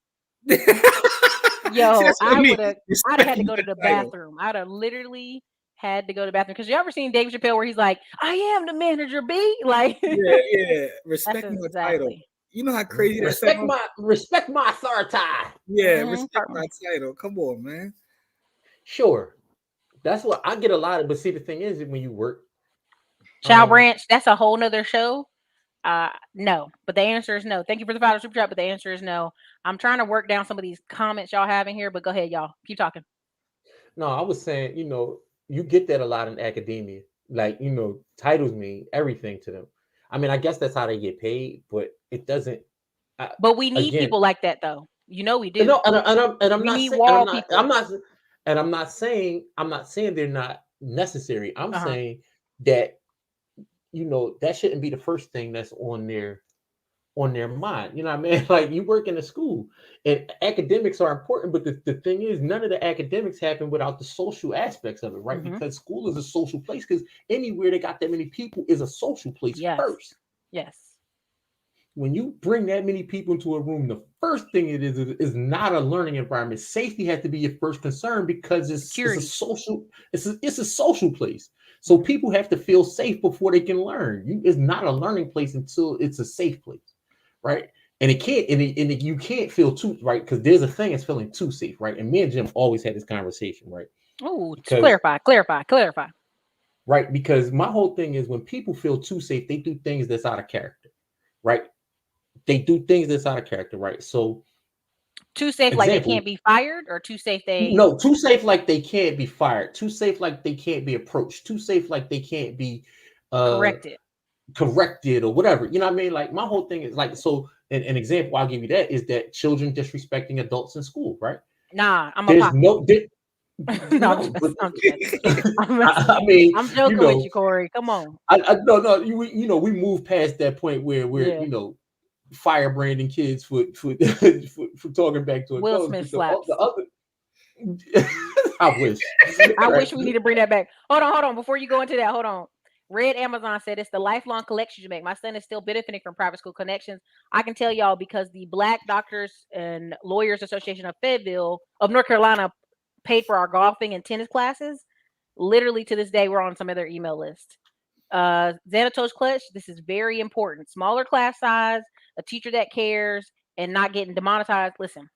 Yo, I'd have had to go to the bathroom. I'd have literally had to go to the bathroom, because you ever seen Dave Chappelle where he's like, "I am the manager, B." Like, yeah. Respect my title. You know how crazy that sounds? Respect my authority. Yeah, respect my title. Come on, man. Sure, that's what I get a lot of. But see, the thing is, when you work, Child Branch, that's a whole nother show. No, but the answer is no. Thank you for the $5 super chat, but the answer is no. I'm trying to work down some of these comments y'all have in here, but go ahead, y'all. Keep talking. No, I was saying, you know, you get that a lot in academia. Like, you know, titles mean everything to them. I mean, I guess that's how they get paid, but it doesn't. But we need people like that, though. You know we do. No, I'm not saying they're not necessary. I'm saying that, you know, that shouldn't be the first thing that's on their mind. You know what I mean? Like, you work in a school and academics are important, but the thing is, none of the academics happen without the social aspects of it, right? Because school is a social place, because anywhere they got that many people is a social place first. Yes. When you bring that many people into a room, the first thing it is not a learning environment. Safety has to be your first concern, because it's a social place. So people have to feel safe before they can learn. It's not a learning place until it's a safe place, right? And you can't feel too, right? Because there's a thing that's feeling too safe, right? And me and Jim always had this conversation, right? Oh, clarify. right? Because my whole thing is when people feel too safe, they do things that's out of character, right? They do things that's out of character, right? So, Too safe, like they can't be fired, or too safe they too safe like they can't be fired, too safe like they can't be approached, too safe like they can't be corrected. corrected or whatever. You know what I mean? Like my whole thing is like, so an example I'll give you that is that children disrespecting adults in school, right? Nah, I'm a There's pocket. no, No, no, but I'm joking. I mean, I'm joking with you, Corey. Come on. no, we move past that point where we're, Yeah. firebranding kids for for talking back to Will adults. Smith But slaps. the other, I wish. I wish we need to bring that back. Hold on. Before you go into that, hold on. Red Amazon said it's the lifelong collections you make. My son is still benefiting from private school connections. I can tell y'all because the Black Doctors and Lawyers Association of Fayetteville of North Carolina paid for our golfing and tennis classes. Literally to this day, we're on some of their email list. Xanatos Clutch, this is very important. Smaller class size, a teacher that cares, and not getting demonetized. Listen,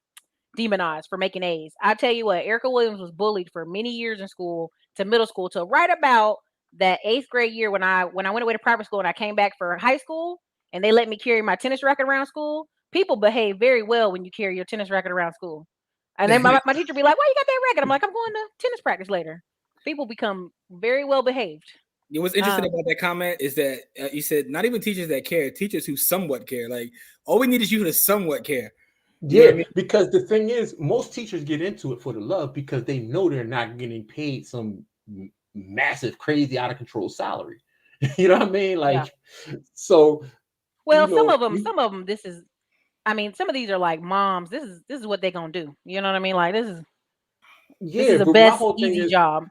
demonized for making A's. I tell you what, Ericka Williams was bullied for many years in school to middle school till right about that 8th grade year when I went away to private school and I came back for high school and they let me carry my tennis racket around school. People behave very well when you carry your tennis racket around school. And then my teacher be like, "Why you got that racket?" I'm like, "I'm going to tennis practice later." People become very well behaved. What's interesting about that comment is that you said not even teachers that care, teachers who somewhat care. Like all we need is you to somewhat care. You know what I mean? Because the thing is, most teachers get into it for the love because they know they're not getting paid some massive, crazy, out of control salary. You know what I mean? Like, so. Well, some of them. This is, I mean, some of these are like moms. This is what they're gonna do. You know what I mean? Like this is the but best my whole thing easy is, job.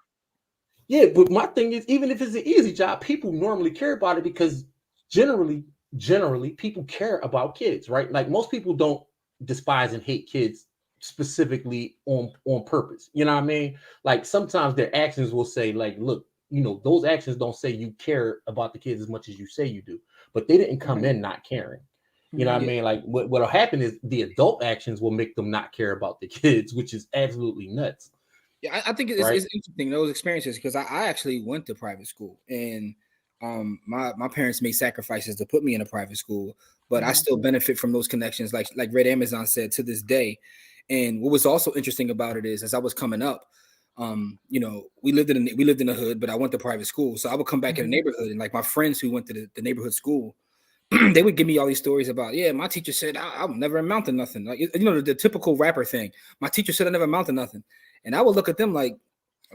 Yeah, but my thing is, even if it's an easy job, people normally care about it because generally people care about kids, right? Like most people don't despise and hate kids specifically on purpose. You know what I mean? Like sometimes their actions will say, like, look, those actions don't say you care about the kids as much as you say you do, but they didn't come in not caring. You know what I mean? Like what'll happen is the adult actions will make them not care about the kids, which is absolutely nuts. Yeah, I think it's interesting those experiences because I actually went to private school and my parents made sacrifices to put me in a private school, but I still benefit from those connections, like Red Amazon said, to this day. And what was also interesting about it is, as I was coming up, we lived in the hood, but I went to private school, so I would come back in the neighborhood, and like my friends who went to the neighborhood school, they would give me all these stories about, my teacher said I'll never amount to nothing, like the typical rapper thing. My teacher said I never amount to nothing. And I would look at them like,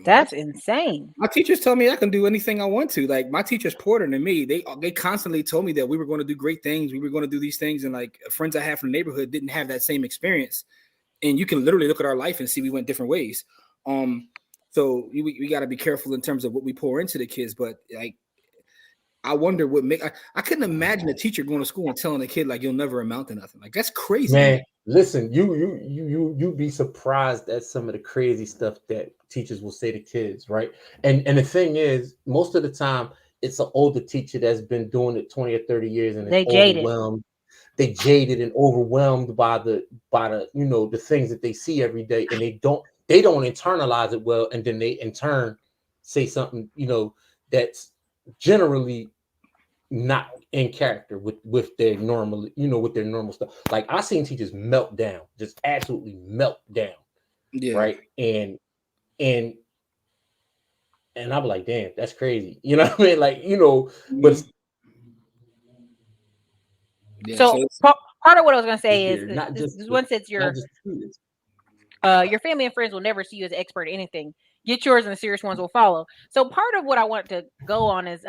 that's insane. My teachers tell me I can do anything I want to. Like my teachers Porter than me. They constantly told me that we were going to do great things. We were going to do these things. And like friends I have from the neighborhood didn't have that same experience. And you can literally look at our life and see we went different ways. So we got to be careful in terms of what we pour into the kids. But like, I wonder what I couldn't imagine a teacher going to school and telling a kid like you'll never amount to nothing. Like that's crazy. Man, listen, you be surprised at some of the crazy stuff that teachers will say to kids, right? And the thing is, most of the time it's an older teacher that's been doing it 20 or 30 years and they jaded. They jaded and overwhelmed by the the things that they see every day, and they don't internalize it well, and then they in turn say something that's generally not in character with their normal stuff. Like I seen teachers melt down, just absolutely melt down. Yeah. Right. And I'm like, damn, that's crazy. You know what I mean? Like, but so part of what I was gonna say is not this just one says your family and friends will never see you as an expert at anything. Get yours and the serious ones will follow. So part of what I want to go on is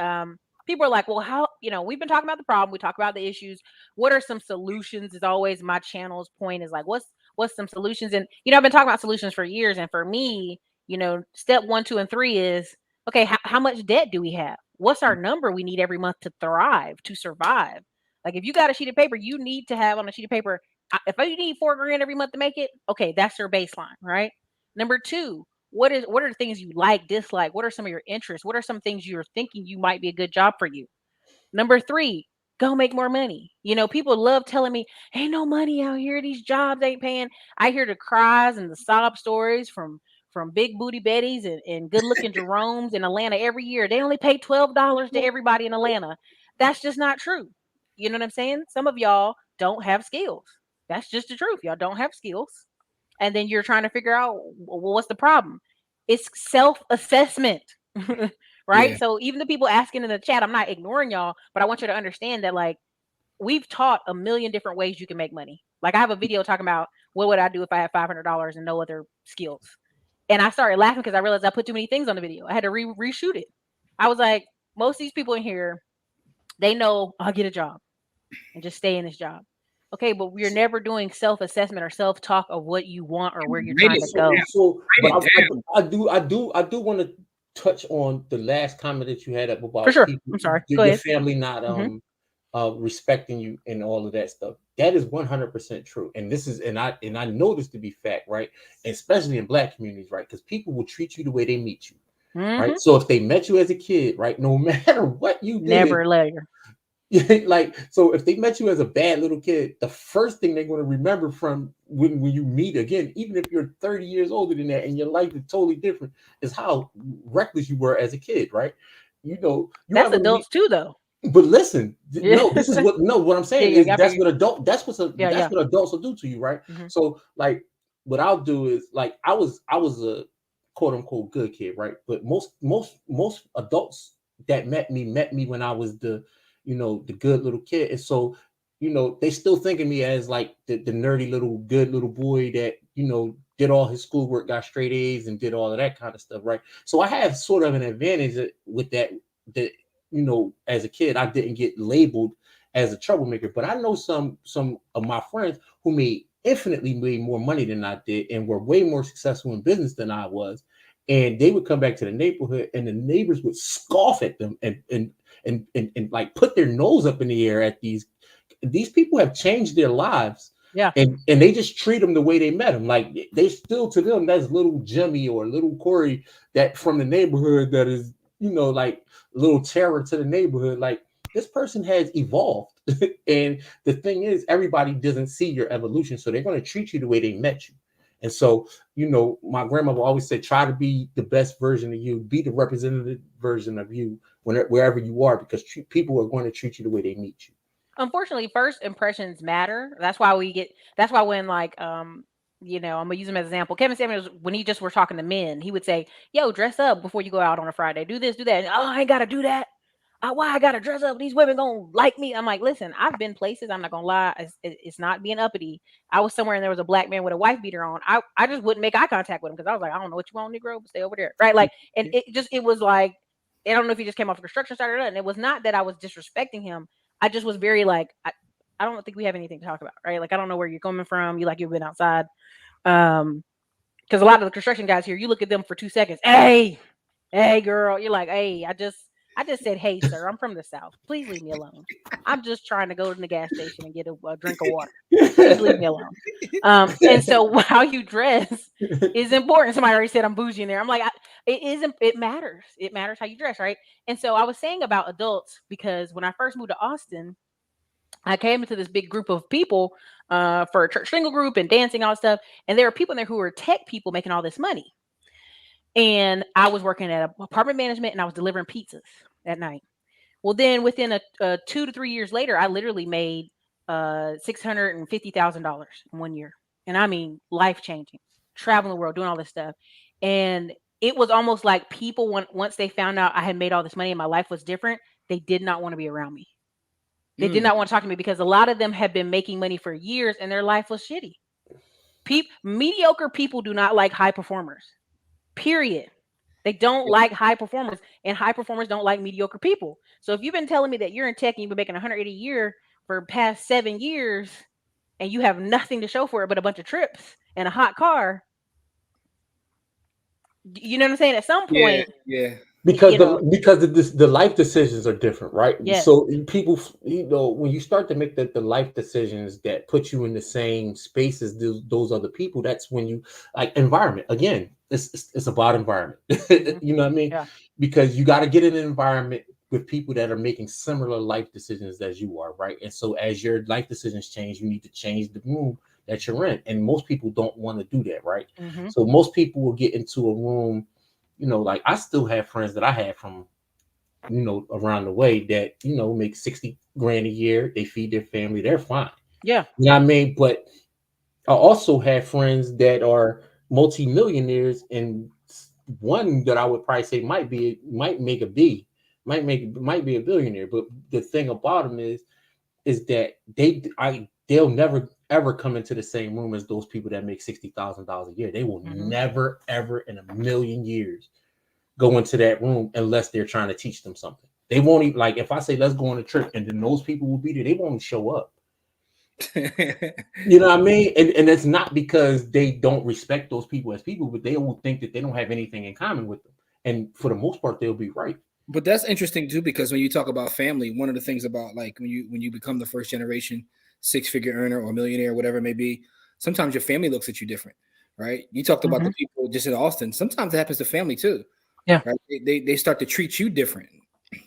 people are like, well, how, we've been talking about the problem. We talk about the issues. What are some solutions? Is always my channel's point is like, what's some solutions? And, I've been talking about solutions for years. And for me, step 1, 2, and 3 is, okay, how much debt do we have? What's our number we need every month to thrive, to survive? Like if you got a sheet of paper, you need to have on a sheet of paper, if you need $4,000 every month to make it, okay, that's your baseline, right? Number 2, what are the things you like, dislike? What are some of your interests? What are some things you're thinking you might be a good job for you? Number 3, go make more money. People love telling me, ain't no money out here. These jobs ain't paying. I hear the cries and the sob stories from from big booty Betties and good looking Jeromes in Atlanta every year. They only pay $12 to everybody in Atlanta. That's just not true. You know what I'm saying? Some of y'all don't have skills. That's just the truth. Y'all don't have skills. And then you're trying to figure out, well, what's the problem? It's self-assessment. Right? Yeah. So even the people asking in the chat, I'm not ignoring y'all, but I want you to understand that, like, we've taught a million different ways you can make money. Like, I have a video talking about what would I do if I had $500 and no other skills. And I started laughing because I realized I put too many things on the video. I had to reshoot it. I was like, most of these people in here, they know I'll get a job and just stay in this job. Okay, but we're never doing self-assessment or self-talk of what you want or where you're trying to go. So, but I do want to touch on the last comment that you had up about For sure. people, I'm sorry. your Go ahead. family not respecting you and all of that stuff. That is 100% true, and this is and I know this to be fact, right? And especially in Black communities, right? Because people will treat you the way they meet you, right? So if they met you as a kid, right, no matter what you did, Never later. Like, so if they met you as a bad little kid, the first thing they're going to remember from when you meet again, even if you're 30 years older than that and your life is totally different, is how reckless you were as a kid, right? You know, that's adults too, though. But listen, no, this is what I'm saying is that's what adults will do to you, right? So, like, what I'll do is, like, I was a quote unquote good kid, right? But most adults that met me when I was the good little kid, and so they still think of me as like the nerdy good little boy that did all his schoolwork, got straight A's, and did all of that kind of stuff, right? So I have sort of an advantage with that as a kid, I didn't get labeled as a troublemaker. But I know some of my friends who made infinitely more money than I did and were way more successful in business than I was. And they would come back to the neighborhood and the neighbors would scoff at them and like put their nose up in the air at these people have changed their lives. Yeah. And they just treat them the way they met them. Like, they still, to them, that's little Jimmy or little Corey that from the neighborhood that is, like little terror to the neighborhood. Like, this person has evolved. And the thing is, everybody doesn't see your evolution. So they're going to treat you the way they met you. And so, my grandmother always said, try to be the best version of you, be the representative version of you wherever you are, because people are going to treat you the way they meet you. Unfortunately, first impressions matter. That's why when, like, I'm gonna use him as an example. Kevin Samuels, when he just were talking to men, he would say, yo, dress up before you go out on a Friday. Do this, do that. And, oh, I ain't gotta do that. Why I gotta dress up? These women gonna like me. I'm like, listen, I've been places. I'm not gonna lie. It's not being uppity. I was somewhere and there was a black man with a wife beater on. I just wouldn't make eye contact with him because I was like, I don't know what you want, Negro, but stay over there, right? Like, and it was like, I don't know if he just came off the construction site or not. And it was not that I was disrespecting him. I just was very like, I don't think we have anything to talk about, right? Like, I don't know where you're coming from. You've been outside. Because a lot of the construction guys here, you look at them for 2 seconds. Hey, girl. You're like, hey, I just said, hey, sir, I'm from the South. Please leave me alone. I'm just trying to go to the gas station and get a drink of water. Please leave me alone. And so how you dress is important. Somebody already said I'm bougie in there. I'm like, it matters. It matters how you dress, right? And so I was saying about adults, because when I first moved to Austin, I came into this big group of people for a church single group and dancing, all that stuff. And there were people in there who were tech people making all this money. And I was working at apartment management and I was delivering pizzas at night. Well, then within a 2 to 3 years later, I literally made $650,000 in 1 year. And I mean, life-changing, traveling the world, doing all this stuff. And it was almost like people, once they found out I had made all this money and my life was different, they did not want to be around me. They did not want to talk to me because a lot of them had been making money for years and their life was shitty. Mediocre people do not like high performers. Period. They don't like high performers, and high performers don't like mediocre people. So if you've been telling me that you're in tech and you've been making 180 a year for the past 7 years and you have nothing to show for it but a bunch of trips and a hot car, you know what I'm saying? At some point, yeah. Because the life decisions are different, right? Yes. So people, when you start to make the life decisions that put you in the same space as those other people, that's when you, like, environment. Again, it's about environment. You know what I mean? Yeah. Because you got to get in an environment with people that are making similar life decisions as you are, right? And so as your life decisions change, you need to change the room that you're in. And most people don't want to do that, right? Mm-hmm. So most people will get into a room, you know, like I still have friends that I had from, you know, around the way that, you know, make 60 grand a year. They feed their family. They're fine. Yeah. You know what I mean? But I also have friends that are multimillionaires, and one that I would probably say might make a B, might be a billionaire. But the thing about them is that they'll never ever come into the same room as those people that make $60,000 a year. They will never ever in a million years go into that room unless they're trying to teach them something. They won't even, like, if I say let's go on a trip and then those people will be there, they won't show up. You know what I mean? And it's not because they don't respect those people as people, but they will think that they don't have anything in common with them. And for the most part, they'll be right. But that's interesting too, because when you talk about family, one of the things about like when you become the first generation 6-figure earner or millionaire, whatever it may be, sometimes your family looks at you different, right? You talked about the people just in Austin. Sometimes it happens to family too. Yeah. Right. They start to treat you different,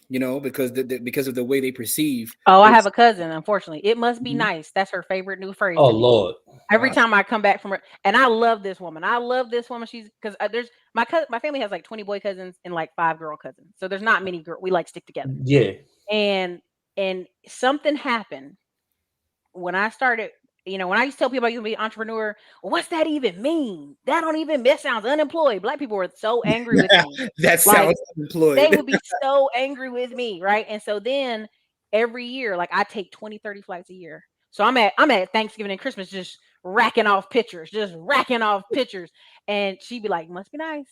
you know, because because of the way they perceive. Oh, I have a cousin, unfortunately. It must be nice. That's her favorite new phrase. Oh, Lord. Every time I come back from her, and I love this woman. She's because there's my family has like 20 boy cousins and like 5 girl cousins. So there's not many we like stick together. Yeah. And something happened when I started, you know, when I used to tell people you can be an entrepreneur, what's that even mean? That sounds unemployed. Black people were so angry with me. That sounds unemployed. They would be so angry with me, right? And so then every year, like I take 20, 30 flights a year. So I'm at Thanksgiving and Christmas just racking off pictures. And she'd be like, must be nice.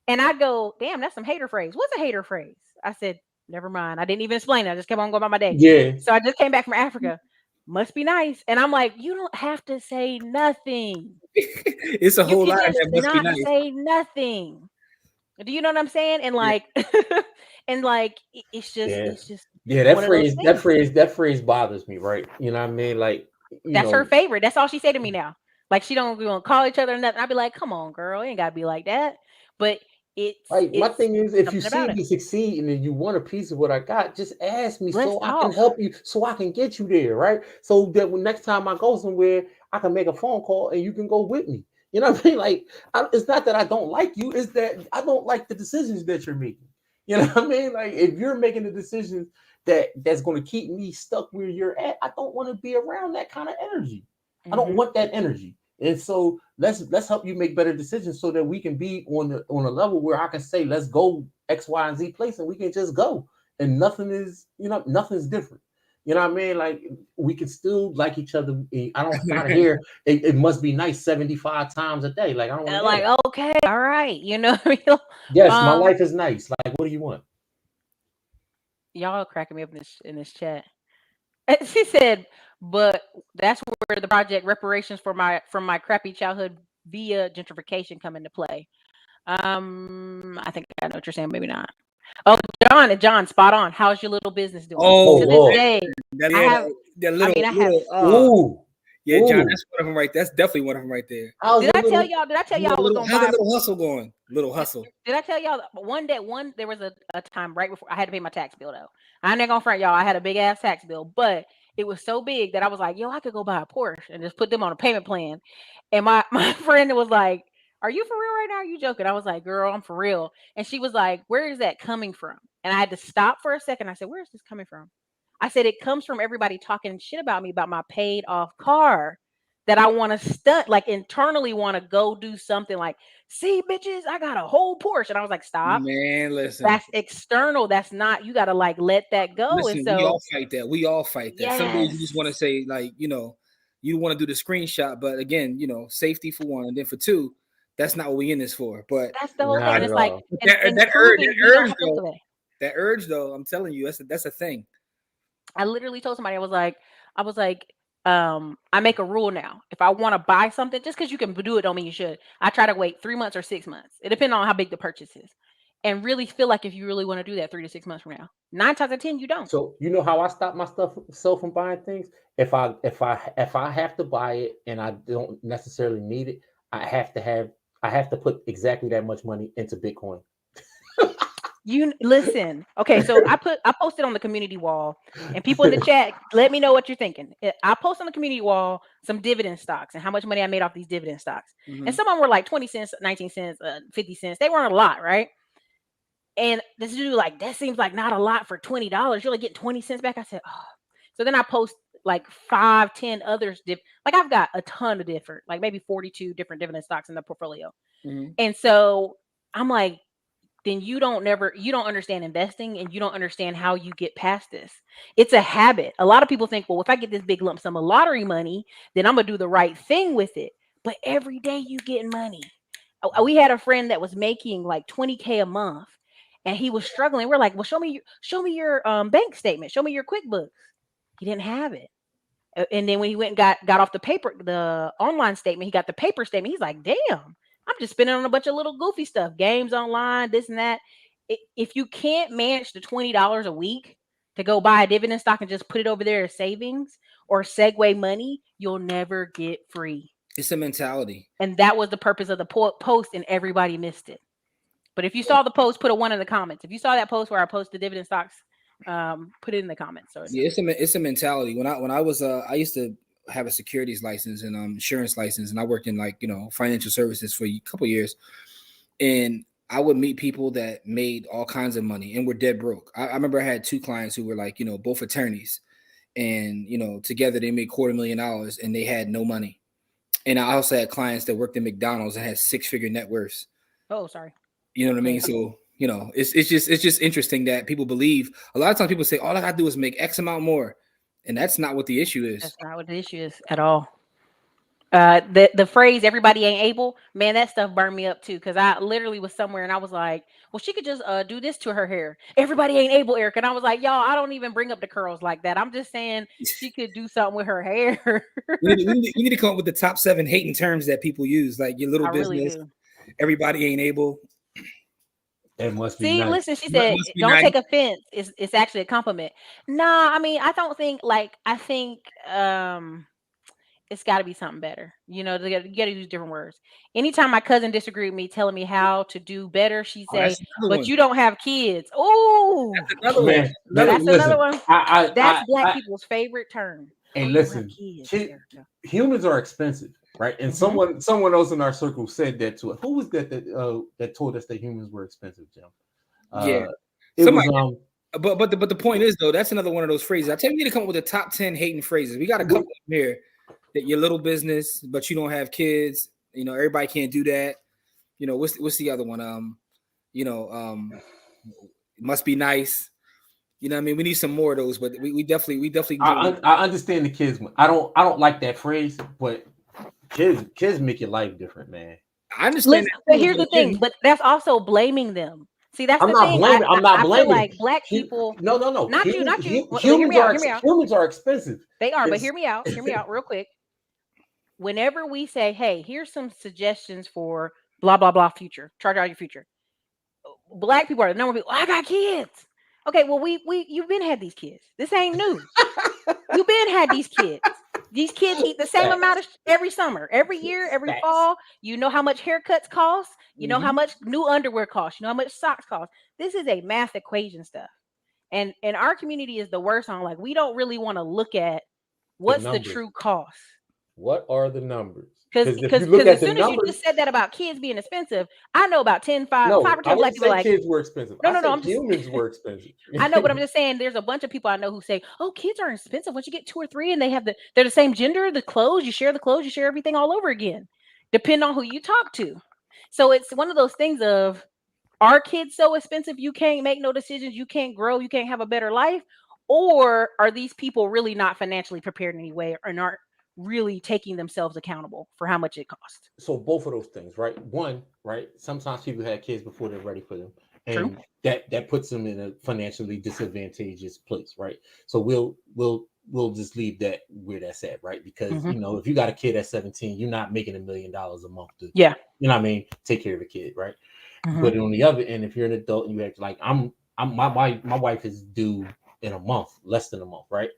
And I go, damn, that's some hater phrase. What's a hater phrase? I said, never mind. I didn't even explain it. I just kept on going about my day. Yeah. So I just came back from Africa. Must be nice. And I'm like, you don't have to say nothing. It's a whole lot of that must be nice. Say nothing. Do you know what I'm saying? And like, and like, it's just that phrase bothers me, right? You know what I mean? Like, that's her favorite. That's all she say to me now. Like, we don't call each other or nothing. I'd be like, come on, girl, it ain't gotta be like that. But my thing is, if you see me succeed and then you want a piece of what I got, just ask me so I can help you, so I can get you there, right? So that when next time I go somewhere, I can make a phone call and you can go with me. You know what I mean? Like, it's not that I don't like you, it's that I don't like the decisions that you're making. You know what I mean? Like, if you're making the decisions that's going to keep me stuck where you're at, I don't want to be around that kind of energy. I don't want that energy. And so let's help you make better decisions so that we can be on a level where I can say, let's go X, Y, and Z place, and we can just go. And nothing's different. You know what I mean? Like, we can still like each other. I don't gotta hear it must be nice 75 times a day. Like, I don't want like, okay, all right. You know what I mean? Yes, my life is nice. Like, what do you want? Y'all are cracking me up in this chat. She said, but that's where the project reparations from my crappy childhood via gentrification come into play. I think I know what you're saying, maybe not. Oh, John, spot on. How's your little business doing? Oh, to Lord. this day, I have yeah, John, that's one of them right. That's definitely one of them right there. Did I tell y'all I was gonna buy how's the little hustle going? Little hustle. Did I tell y'all there was a time right before I had to pay my tax bill though. I'm not gonna front y'all. I had a big ass tax bill, but it was so big that I was like, yo, I could go buy a Porsche and just put them on a payment plan. And my friend was like, are you for real right now? Are you joking? I was like, girl, I'm for real. And she was like, where is that coming from? And I had to stop for a second. I said, where is this coming from? I said, it comes from everybody talking shit about me about my paid off car that I want to stunt, like internally want to go do something like, see, bitches, I got a whole Porsche. And I was like, stop. Man, listen. That's external. That's not, you got to like let that go. Listen, and so we all fight that. Yes. Some days you just want to say, like, you know, you want to do the screenshot, but again, you know, safety for one, and then for two, that's not what we in this for. But that's the whole thing. And it's like that urge though, I'm telling you, that's a thing. I literally told somebody, I was like, I make a rule now. If I want to buy something, just because you can do it don't mean you should. I try to wait 3 months or 6 months. It depends on how big the purchase is. And really feel like if you really want to do that 3 to 6 months from now. 9 times out of 10, you don't. So you know how I stop myself from buying things? If I have to buy it and I don't necessarily need it, I have to put exactly that much money into Bitcoin. You listen. Okay, so I posted on the community wall, and people in the chat, let me know what you're thinking. I post on the community wall some dividend stocks and how much money I made off these dividend stocks. And some of them were like 20 cents, 19 cents, 50 cents. They weren't a lot, right? And this dude like, that seems like not a lot for $20. You're like getting 20 cents back. I said, oh. So then I post like 5, 10 others. Like I've got a ton of different, like maybe 42 different dividend stocks in the portfolio. And so I'm like, then you don't understand investing, and you don't understand how you get past this. It's a habit. A lot of people think, well, if I get this big lump sum of lottery money, then I'm gonna do the right thing with it. But every day you get money. We had a friend that was making like 20K a month, and he was struggling. We're like, well, show me your bank statement, show me your QuickBooks. He didn't have it. And then when he went and got off the online statement, he got the paper statement. He's like, damn, I'm just spending on a bunch of little goofy stuff, games online, this and that. If you can't manage the $20 a week to go buy a dividend stock and just put it over there as savings or segue money, you'll never get free. It's a mentality. And that was the purpose of the post, and everybody missed it. But if you saw the post, put a 1 in the comments. If you saw that post where I posted dividend stocks, put it in the comments. So yeah, it's a mentality. When I was I used to have a securities license and insurance license, and I worked in like financial services for a couple of years, and I would meet people that made all kinds of money and were dead broke. I remember I had 2 clients who were like both attorneys, and together they made $250,000 and they had no money. And I also had clients that worked in McDonald's and had 6-figure net worths. Oh, sorry. You know what I mean? So it's just interesting that people believe. A lot of times people say all I gotta do is make X amount more, and that's not what the issue is. That's not what the issue is at all. The phrase "everybody ain't able," man, that stuff burned me up too. Because I literally was somewhere and I was like, "Well, she could just do this to her hair." Everybody ain't able, Ericka. And I was like, "Y'all, I don't even bring up the curls like that. I'm just saying she could do something with her hair." we need to come up with the top 7 hating terms that people use, like your little business. Really everybody ain't able. It must be. See, nice. Listen, she said, "Don't take offense. It's actually a compliment." Nah, I mean, I don't think I think it's got to be something better. You got to use different words. Anytime my cousin disagreed with me, telling me how to do better, she say, "But you don't have kids." Oh, that's another one. That's another one. That's black people's favorite term. And listen, humans are expensive, right? And someone else in our circle said that to us. Who was that told us that humans were expensive, Jim? Yeah, it was. But the point is though, that's another one of those phrases. I tell you, we need to come up with the top 10 hating phrases. We got a couple here. That your little business, but you don't have kids. Everybody can't do that. What's the other one? Must be nice. I mean, we need some more of those, but we definitely. I understand the kids one. I don't like that phrase, but kids make your life different, man. I understand. But here's the thing, but that's also blaming them. See, that's I'm the not thing. Blaming, I'm not blaming. Feel like black people. No. Not you. Humans are expensive. They are, but hear me out. Hear me out real quick. Whenever we say, "Hey, here's some suggestions for blah blah blah future, chart out your future," black people are the number of people. I got kids. Okay, well, you've been had these kids. This ain't new. You've been had these kids. These kids eat the same amount every summer, every year, every fall. You know how much haircuts cost. You know how much new underwear costs. You know how much socks cost. This is a math equation stuff, and our community is the worst on. Like, we don't really want to look at what's the true cost. What are the numbers? Because as soon as you just said that about kids being expensive, I know about 5 or 10 black people like kids were expensive. No, humans were expensive. I know, but I'm just saying there's a bunch of people I know who say, "Oh, kids are expensive." Once you get 2 or 3 and they're the same gender, the clothes, you share everything all over again. Depend on who you talk to. So it's one of those things of, are kids so expensive you can't make no decisions, you can't grow, you can't have a better life? Or are these people really not financially prepared in any way and aren't really taking themselves accountable for how much it costs? So both of those things, right? One, right? Sometimes people have kids before they're ready for them, and True. that puts them in a financially disadvantageous place, right? So we'll just leave that where that's at, right? Because if you got a kid at 17, you're not making $1 million a month to, you know what I mean, take care of a kid, right? But on the other end, if you're an adult and you act like my wife is due in a month, less than a month, right?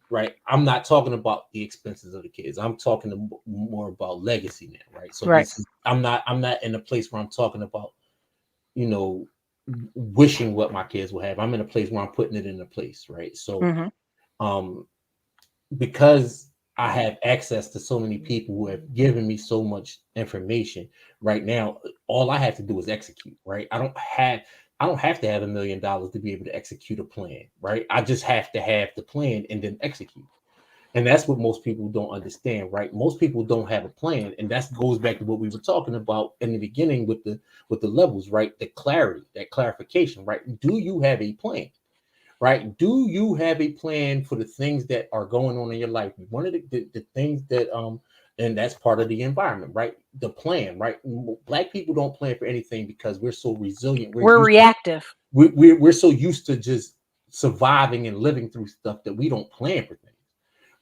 Right. I'm not talking about the expenses of the kids. I'm talking more about legacy now. Right. So I'm not in a place where I'm talking about, wishing what my kids will have. I'm in a place where I'm putting it into place, right? So because I have access to so many people who have given me so much information right now, all I have to do is execute, right? I don't have to have $1 million to be able to execute a plan, right? I just have to have the plan and then execute. And that's what most people don't understand, right? Most people don't have a plan, and that goes back to what we were talking about in the beginning with the levels, right? The clarity, that clarification, right? Do you have a plan? Right? Do you have a plan for the things that are going on in your life? One of the things that and that's part of the environment, right? The plan, right? Black people don't plan for anything because we're so resilient. We're reactive. We're so used to just surviving and living through stuff that we don't plan for things,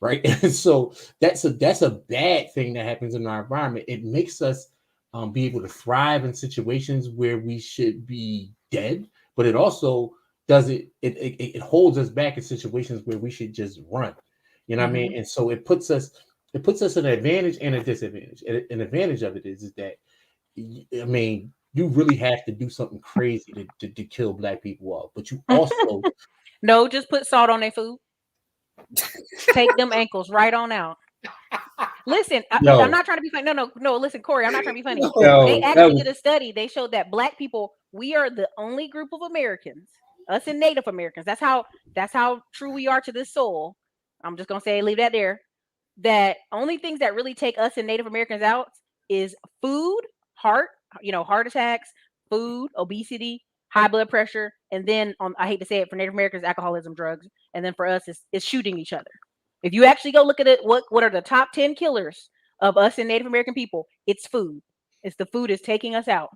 right? And so that's a bad thing that happens in our environment. It makes us be able to thrive in situations where we should be dead, but it also it holds us back in situations where we should just run. You know what I mean? And so it puts us in an advantage and a disadvantage. An advantage of it is that, I mean, you really have to do something crazy to kill Black people off. But you also no, just put salt on their food. Take them ankles right on out. Listen, I'm not trying to be funny. No. Listen, Corey, I'm not trying to be funny. They actually did a study. They showed that Black people, we are the only group of Americans, us and Native Americans. That's how true we are to this soul. I'm just gonna say, leave that there. That only things that really take us and Native Americans out is food, heart attacks, food, obesity, high blood pressure, and then I hate to say it, for Native Americans, alcoholism, drugs, and then for us, it's shooting each other. If you actually go look at it, what are the top 10 killers of us and Native American people? It's food. It's the food is taking us out.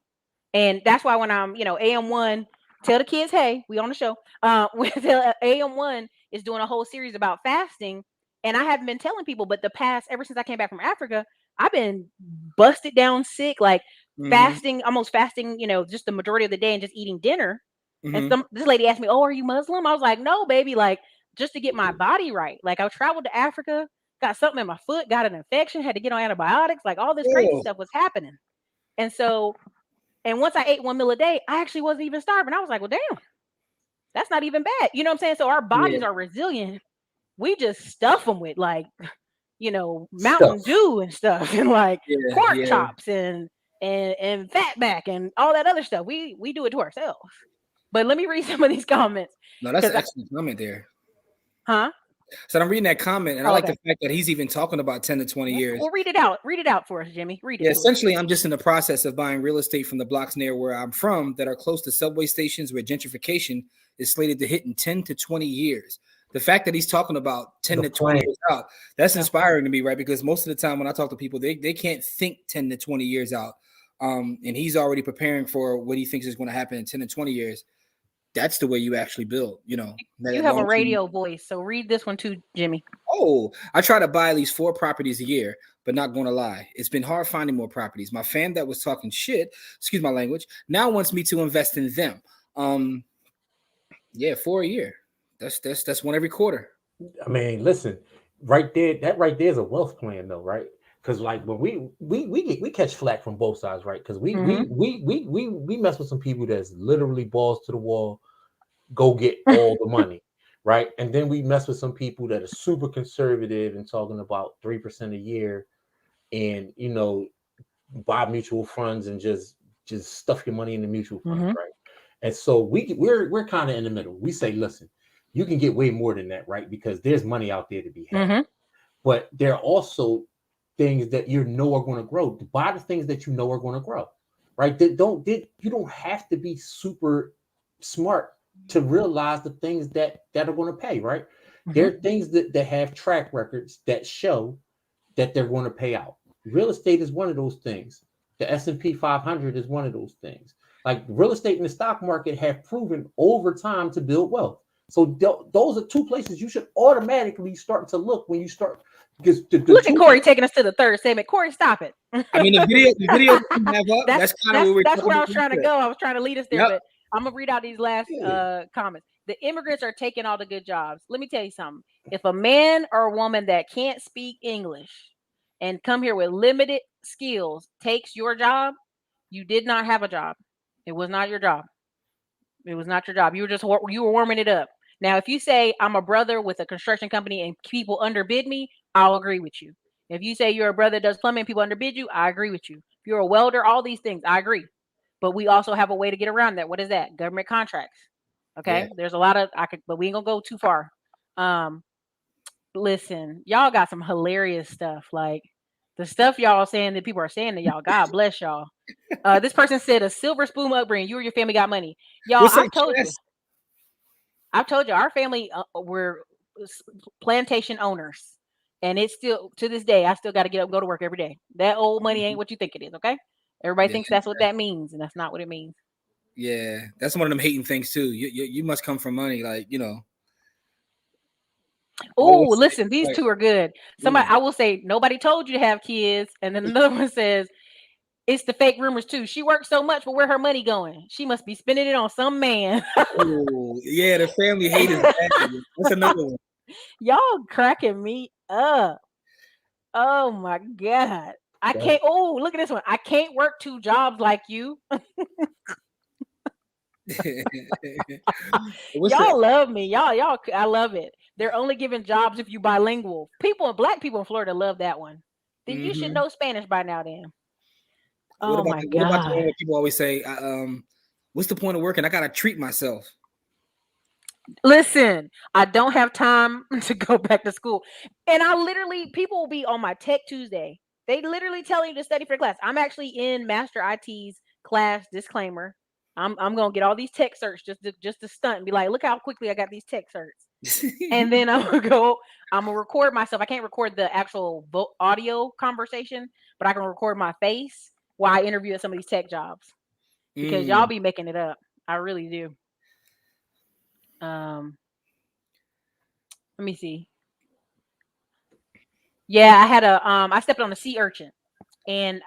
And that's why when I'm, AM1, tell the kids, hey, we on the show. AM1 is doing a whole series about fasting. And I haven't been telling people, but ever since I came back from Africa, I've been busted down sick, like almost fasting, just the majority of the day and just eating dinner. And this lady asked me, oh, are you Muslim? I was like, no, baby, like, just to get my body right. Like, I traveled to Africa, got something in my foot, got an infection, had to get on antibiotics, like all this crazy stuff was happening. And so, and once I ate 1 meal a day, I actually wasn't even starving. I was like, well, damn, that's not even bad. You know what I'm saying? So our bodies are resilient. We just stuff them with Mountain Dew and stuff, and like pork chops and fatback and all that other stuff. We do it to ourselves. But let me read some of these comments. No, that's an excellent comment there. Huh? So I'm reading that comment, and I like the fact that he's even talking about 10 to 20 years. Well, read it out. Read it out for us, Jimmy. Read it. Yeah, essentially, I'm just in the process of buying real estate from the blocks near where I'm from that are close to subway stations where gentrification is slated to hit in 10 to 20 years. The fact that he's talking about 10 to 20 years out, that's inspiring to me, right? Because most of the time when I talk to people, they can't think 10 to 20 years out. And he's already preparing for what he thinks is going to happen in 10 to 20 years. That's the way you actually build, You have a radio voice, so read this one too, Jimmy. Oh, I try to buy at least 4 properties a year, but not going to lie, it's been hard finding more properties. My fam that was talking shit, excuse my language, now wants me to invest in them. 4 a year. That's one every quarter. I mean, listen, right there is a wealth plan, though, right? Because like when we catch flack from both sides, right? Because we mess with some people that's literally balls to the wall, go get all the money, right? And then we mess with some people that are super conservative and talking about 3% a year, and buy mutual funds and just stuff your money in the mutual funds, right? And so we're kind of in the middle. We say, listen, you can get way more than that, right? Because there's money out there to be had, but there are also things that are going to grow. Buy the things that are going to grow, right? You don't have to be super smart to realize the things that are going to pay, right? There are things that have track records that show that they're going to pay out. Real estate is one of those things. The S&P 500 is one of those things. Like real estate and the stock market have proven over time to build wealth. So those are 2 places you should automatically start to look when you start. Because look at Corey taking us to the third segment. Corey, stop it. I mean, the video you have up, that's kind of where I was trying to go. I was trying to lead us there, but I'm gonna read out these last comments. The immigrants are taking all the good jobs. Let me tell you something. If a man or a woman that can't speak English and come here with limited skills takes your job, you did not have a job. It was not your job. It was not your job. You were warming it up. Now, if you say I'm a brother with a construction company and people underbid me, I'll agree with you. If you say you're a brother that does plumbing and people underbid you, I agree with you. If you're a welder, all these things, I agree. But we also have a way to get around that. What is that? Government contracts. Okay. Yeah. There's a lot of but we ain't gonna go too far. Listen, y'all got some hilarious stuff. Like the stuff y'all saying that people are saying to y'all. God bless y'all. This person said a silver spoon upbringing. You or your family got money. Y'all, What's that? I've told you, our family we're plantation owners, and it's still to this day. I still got to get up, and go to work every day. That old money ain't what you think it is. Okay, everybody thinks that's what that means, and that's not what it means. Yeah, that's one of them hating things too. You must come from money, like Oh, listen, these two are good. Somebody, I will say, nobody told you to have kids, and then another one says. It's the fake rumors too. She works so much, but where her money going? She must be spending it on some man. Oh, yeah, the family hate is bad. That's another one. Y'all cracking me up. Oh my God. I can't. Oh, look at this one. I can't work 2 jobs like you. Y'all love me. Y'all, I love it. They're only giving jobs if you bilingual. Black people in Florida love that one. Then you should know Spanish by now then. What about the one where people always say, what's the point of working? I gotta treat myself. Listen, I don't have time to go back to school. And people will be on my Tech Tuesday. They literally tell you to study for class. I'm actually in Master IT's class, disclaimer. I'm gonna get all these tech certs just to stunt and be like, look how quickly I got these tech certs. And then I'm gonna record myself. I can't record the actual audio conversation, but I can record my face while I interview at some of these tech jobs. Because y'all be making it up. I really do. Let me see. Yeah, I had I stepped on a sea urchin, and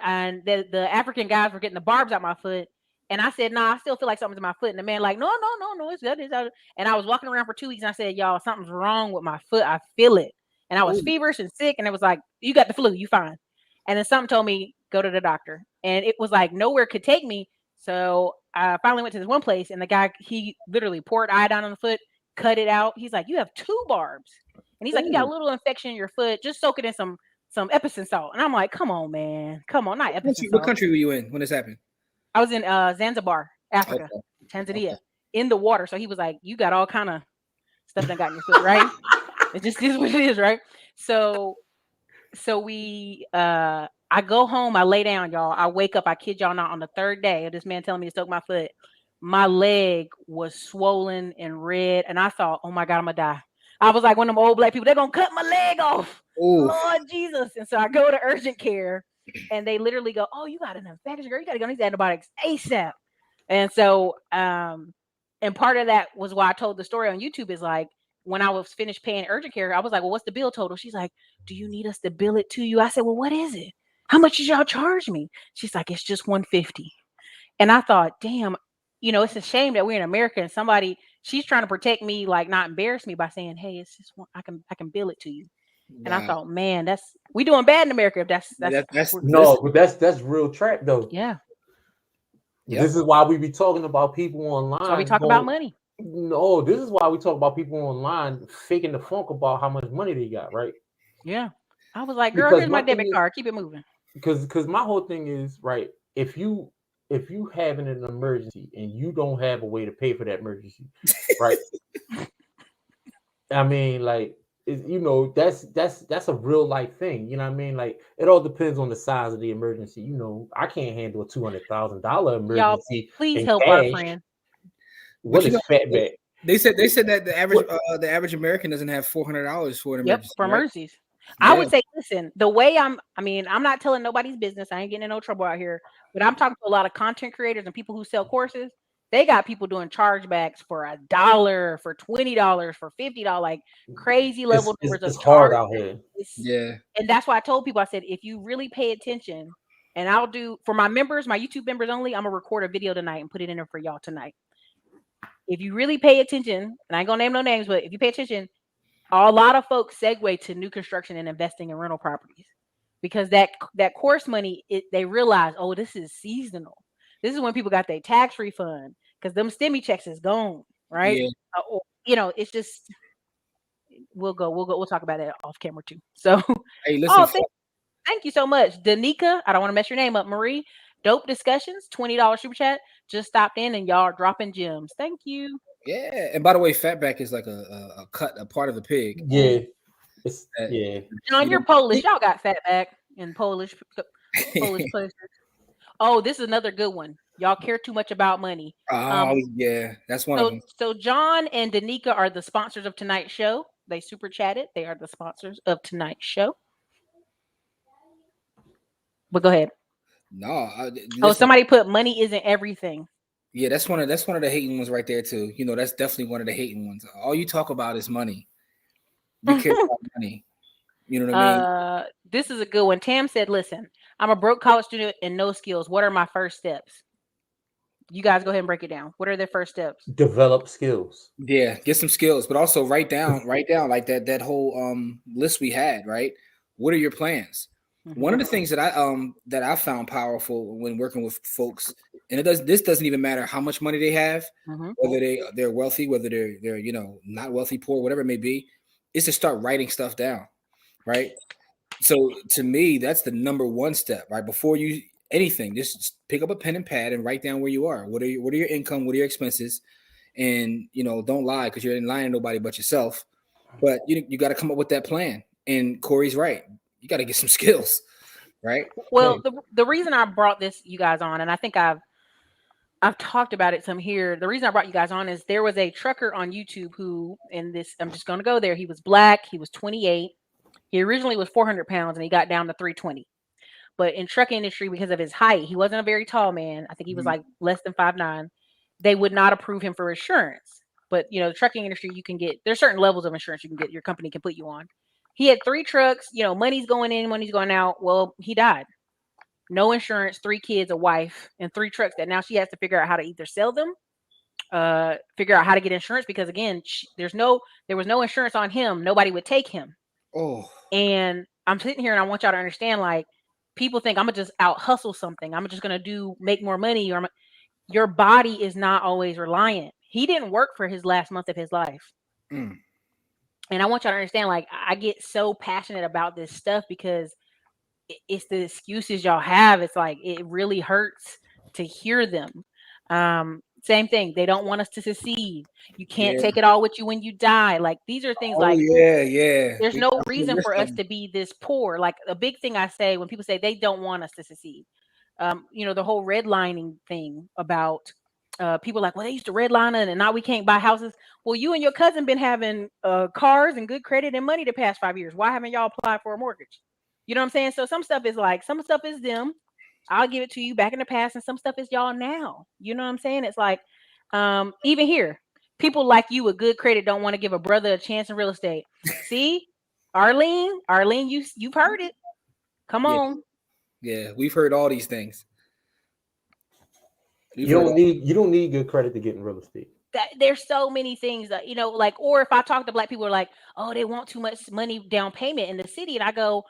the African guys were getting the barbs out my foot, and I said, "Nah, I still feel like something's in my foot." And the man like, "No, it's good." And I was walking around for 2 weeks, and I said, "Y'all, something's wrong with my foot. I feel it." And I was feverish and sick, and it was like, "You got the flu, you fine." And then something told me go to the doctor, and it was like nowhere could take me. So I finally went to this one place, and the guy he literally poured iodine on the foot, cut it out. He's like, "You have 2 barbs." And he's like, "You got a little infection in your foot. Just soak it in some Epsom salt." And I'm like, "Come on, man. Come on, not Epsom salt." What country were you in when this happened? I was in Zanzibar, Africa, Tanzania, in the water. So he was like, "You got all kind of stuff that got in your foot, right?" It just is what it is, right? So we I go home, I lay down, y'all. I wake up, I kid y'all not, on the 3rd day of this man telling me to soak my foot. My leg was swollen and red, and I thought, "Oh my God, I'm gonna die." I was like one of them old black people, they're gonna cut my leg off. Ooh. Lord Jesus. And so I go to urgent care, and they literally go, "Oh, you got an infection, girl. You gotta go on these antibiotics ASAP." And so and part of that was why I told the story on YouTube is like, when I was finished paying urgent care, I was like, "Well, what's the bill total?" She's like, "Do you need us to bill it to you?" I said, "Well, what is it? How much did y'all charge me?" She's like, "It's just $150." And I thought, damn, it's a shame that we're in America and she's trying to protect me, like not embarrass me by saying, "Hey, it's just one, I can bill it to you." Wow. And I thought, man, we doing bad in America if that's but that's real trap though. Yeah. Yep. This is why we be talking about people online. So we talk about money. No, this is why we talk about people online faking the funk about how much money they got, right? Yeah. I was like, "Girl, here's my debit card. Keep it moving." Because my whole thing is, right, if you having an emergency and you don't have a way to pay for that emergency, right? I mean, like, that's a real life thing. You know what I mean? Like, it all depends on the size of the emergency. I can't handle a $200,000 emergency. Y'all, please help our friend. What is fatback? They said that the average American doesn't have $400 for an emergency. For emergencies. Right? I would say, listen, the way I'm not telling nobody's business. I ain't getting in no trouble out here, but I'm talking to a lot of content creators and people who sell courses. They got people doing chargebacks for $1, for $20, for $50, like crazy level numbers of charge. It's hard out here. Yeah. And that's why I told people, I said, if you really pay attention, and I'll do for my members, my YouTube members only, I'm gonna record a video tonight and put it in there for y'all tonight. If you really pay attention, and I ain't gonna name no names, but if you pay attention, a lot of folks segue to new construction and investing in rental properties because that course money, they realize, oh, this is seasonal. This is when people got their tax refund. because them stimmy checks is gone, right? Yeah. It's just we'll talk about that off camera too. So, Hey, listen. Thank you so much, Danica. I don't want to mess your name up, Marie. Dope discussions, $20 super chat. Just stopped in and y'all are dropping gems. Thank you. Yeah, and by the way, fatback is like a part of a pig. Yeah, John, you're Polish. Y'all got fatback in Polish places. Oh, this is another good one. Y'all care too much about money. Oh yeah, that's one of them. So John and Danica are the sponsors of tonight's show. They super chatted. They are the sponsors of tonight's show. But go ahead. No. Somebody put money isn't everything. Yeah, that's one of the hating ones right there too. That's definitely one of the hating ones. All you talk about is money. You care about money. You know what I mean? This is a good one. Tam said, "Listen, I'm a broke college student and no skills. What are my first steps?" You guys go ahead and break it down. What are their first steps? Develop skills. Yeah, get some skills, but also write down like that whole list we had, right? What are your plans? Mm-hmm. One of the things that I found powerful when working with folks, and this doesn't even matter how much money they have, whether they're wealthy, whether they're not wealthy, poor, whatever it may be, is to start writing stuff down, right? So to me, that's the number one step, right? Before you anything, just pick up a pen and pad and write down where you are. What are your income? What are your expenses? And don't lie, because you're not lying to nobody but yourself. But you got to come up with that plan. And Corey's right. You got to get some skills, right? Well, the reason I brought you guys on, and I think I've talked about it some here. The reason I brought you guys on is there was a trucker on YouTube who, I'm just going to go there. He was black. He was 28. He originally was 400 pounds and he got down to 320. But in trucking industry, because of his height, he wasn't a very tall man. I think he was like less than 5'9". They would not approve him for insurance. But the trucking industry, there's certain levels of insurance you can get. Your company can put you on. He had 3 trucks. Money's going in, money's going out. Well, he died. No insurance, 3 kids, a wife, and 3 trucks that now she has to figure out how to either sell them, figure out how to get insurance, because again, there was no insurance on him. Nobody would take him. Oh. And I'm sitting here and I want y'all to understand, like, people think I'm gonna just out hustle something. I'm just gonna make more money. Or your body is not always reliant. He didn't work for his last month of his life. And I want y'all to understand, like, I get so passionate about this stuff because it's the excuses y'all have. It's like, it really hurts to hear them. Same thing. They don't want us to succeed. You can't take it all with you when you die. Like, these are things there's no reason for us to be this poor. Like, a big thing I say when people say they don't want us to succeed, the whole redlining thing about people like, well, they used to redline and now we can't buy houses. Well, you and your cousin been having cars and good credit and money the past 5 years. Why haven't y'all applied for a mortgage? You know what I'm saying? So some stuff is them. I'll give it to you back in the past, and some stuff is y'all now. You know what I'm saying? It's like, even here, people like you with good credit don't want to give a brother a chance in real estate. See, Arlene, you've heard it. Come on. Yeah, we've heard all these things. You don't need good credit to get in real estate. There's so many things that, or if I talk to black people, are like, oh, they want too much money down payment in the city, and I go,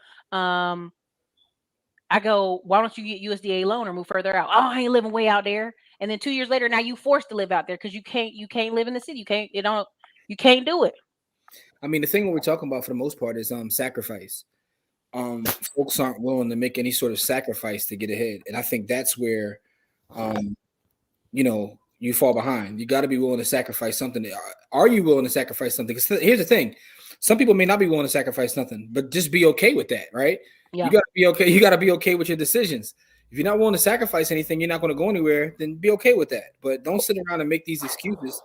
why don't you get USDA loan or move further out? Oh, I ain't living way out there. And then 2 years later, now you forced to live out there because you can't live in the city. You can't do it. I mean, the thing we're talking about for the most part is sacrifice. Folks aren't willing to make any sort of sacrifice to get ahead. And I think that's where you fall behind. You got to be willing to sacrifice something. Are you willing to sacrifice something? Because here's the thing. Some people may not be willing to sacrifice something, but just be okay with that, right? Yeah. You got to be okay. You got to be okay with your decisions. If you're not willing to sacrifice anything, you're not going to go anywhere, then be okay with that. But don't sit around and make these excuses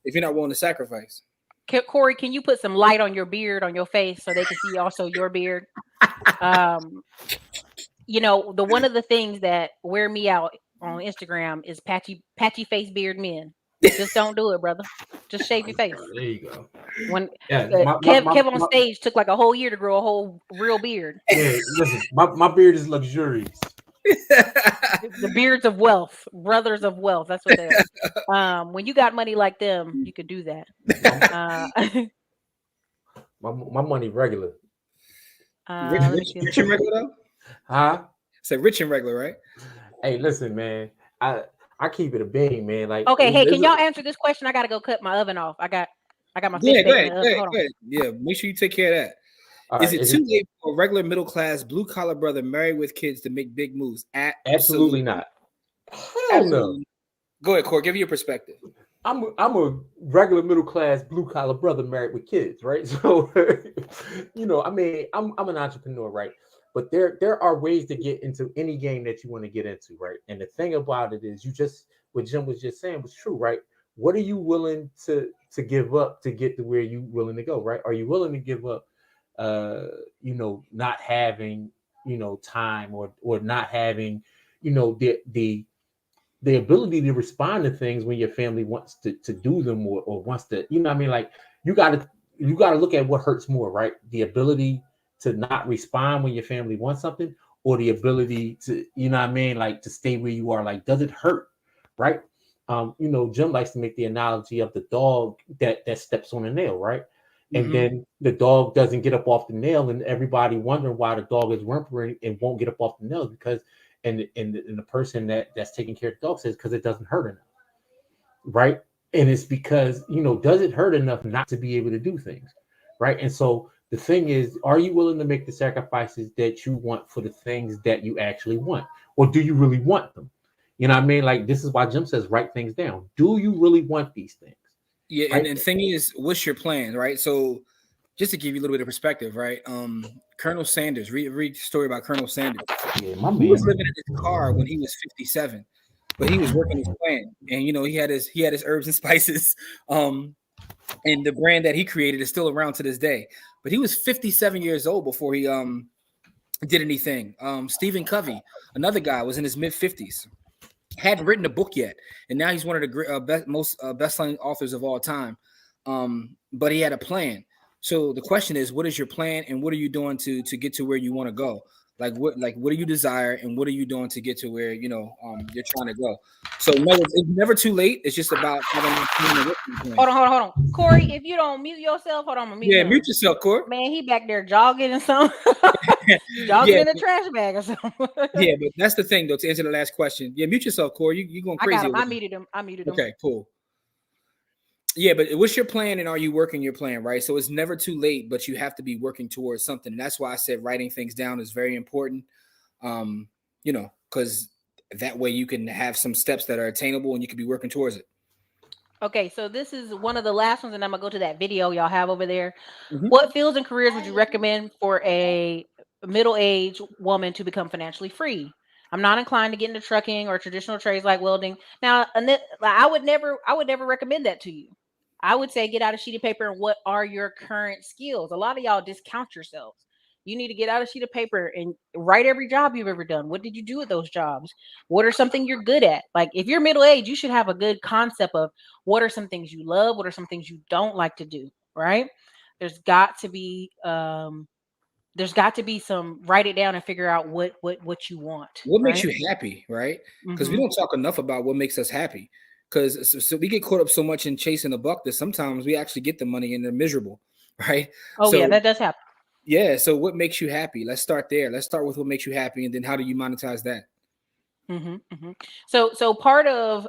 if you're not willing to sacrifice. Corey, can you put some light on your beard, on your face, so they can see also your beard? One of the things that wear me out on Instagram is patchy face beard men. Just don't do it, brother. Just shave your face. There you go. When Kev on stage took like a whole year to grow a whole real beard. Yeah, listen, my beard is luxurious. The beards of wealth, brothers of wealth. That's what they are. When you got money like them, you could do that. My money regular. Rich and regular though? Huh? Say rich and regular, right? Hey, listen, man. I keep it a bean, man. Like, Okay, hey, can y'all answer this question? I gotta go cut my oven off. I got my fish Go bake in ahead, the oven. Hold on. Yeah, make sure you take care of that. All Is right, it too late for a regular middle class blue collar brother married with kids to make big moves? Absolutely not. Hell no. Go ahead, Corey. Give you your perspective. I'm a regular middle class blue collar brother married with kids, right? So, I mean, I'm an entrepreneur, right? But there are ways to get into any game that you want to get into, right? And the thing about it is, what Jim was just saying was true, right? What are you willing to give up to get to where you willing to go, right? Are you willing to give up, not having, time or not having, the ability to respond to things when your family wants to do them or wants to, what I mean? Like you gotta look at what hurts more, right? The ability to not respond when your family wants something, or the ability to, like to stay where you are. Like, does it hurt? Right. Jim likes to make the analogy of the dog that steps on a nail, right? And then the dog doesn't get up off the nail, and everybody wondering why the dog is whimpering and won't get up off the nail because and the person that's taking care of the dog says because it doesn't hurt enough, right? And it's because does it hurt enough not to be able to do things, right? And so the thing is, are you willing to make the sacrifices that you want for the things that you actually want, or do you really want them? You know what I mean? Like, this is why Jim says write things down. Do you really want these things? Yeah, right? and the thing is, what's your plan, right? So just to give you a little bit of perspective, right? Colonel Sanders, read the story about Colonel Sanders. Yeah, my he man was living in his car when he was 57, but he was working his plan, and he had his herbs and spices, and the brand that he created is still around to this day. But he was 57 years old before he did anything. Stephen Covey, another guy, was in his mid 50s, hadn't written a book yet, and now he's one of the most best-selling authors of all time. But he had a plan. So the question is, what is your plan, and what are you doing to get to where you want to go? Like what do you desire, and what are you doing to get to where you're trying to go? So no, it's never too late. It's just about having. Hold on, Corey. If you don't mute yourself, hold on, I'm gonna mute him. Mute yourself, Corey. Man, he back there jogging and something, jogging in a trash bag or something. Yeah, but that's the thing, though. To answer the last question, mute yourself, Corey. You going crazy? I got him. I muted him. Okay, cool. Yeah, but what's your plan, and are you working your plan, right? So it's never too late, but you have to be working towards something. And that's why I said writing things down is very important. Because that way you can have some steps that are attainable and you can be working towards it. Okay, so this is one of the last ones, and I'm gonna go to that video y'all have over there. What fields and careers would you recommend for a middle-aged woman to become financially free? I'm not inclined to get into trucking or traditional trades like welding. Now, I would never recommend that to you. I would say get out a sheet of paper and what are your current skills. A lot of y'all discount yourselves. You need to get out a sheet of paper and write every job you've ever done. What did you do with those jobs? What are something you're good at? Like, if you're middle-aged, you should have a good concept of what are some things you love, what are some things you don't like to do, right? There's got to be some write it down and figure out what you want. What makes you happy, right? Because we don't talk enough about what makes us happy. Because so we get caught up so much in chasing the buck that sometimes we actually get the money and they're miserable, right? Oh, yeah, that does happen. Yeah. So what makes you happy? Let's start there. Let's start with what makes you happy, and then how do you monetize that? So part of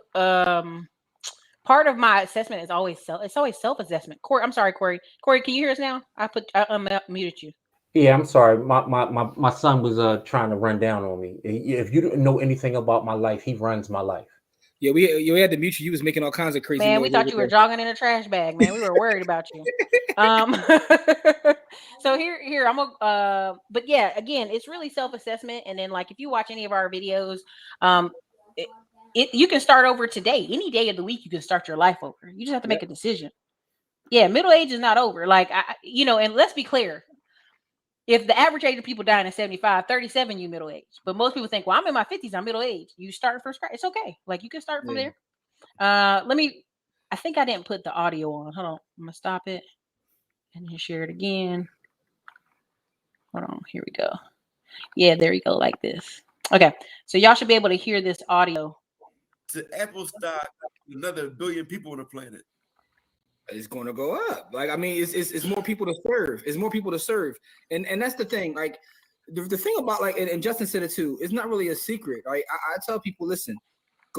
my assessment is always self-assessment. Corey, I'm sorry, Corey. Corey, can you hear us now? I muted you. Yeah, I'm sorry. My son was trying to run down on me. If you don't know anything about my life, he runs my life. Yeah, we had to mute you. You was making all kinds of crazy. Man, we thought you were jogging in a trash bag, man. We were worried about you. So here I'm gonna but yeah, again, it's really self-assessment. And then, like, if you watch any of our videos, you can start over today. Any day of the week, you can start your life over. You just have to make a decision. Yeah, middle age is not over. Like, and let's be clear. If the average age of people dying at 75, 37, you middle age. But most people think, well, I'm in my 50s, I'm middle age. You start from scratch. It's okay. Like, you can start from there. I think I didn't put the audio on. Hold on. I'm going to stop it and then share it again. Hold on. Here we go. Yeah, there you go, like this. Okay. So y'all should be able to hear this audio. To Apple stock, another 1 billion people on the planet. It's going to go up. Like, I mean, it's more people to serve. It's more people to serve. And that's the thing. Like, the thing about, like, and Justin said it too, it's not really a secret, right? I tell people, listen,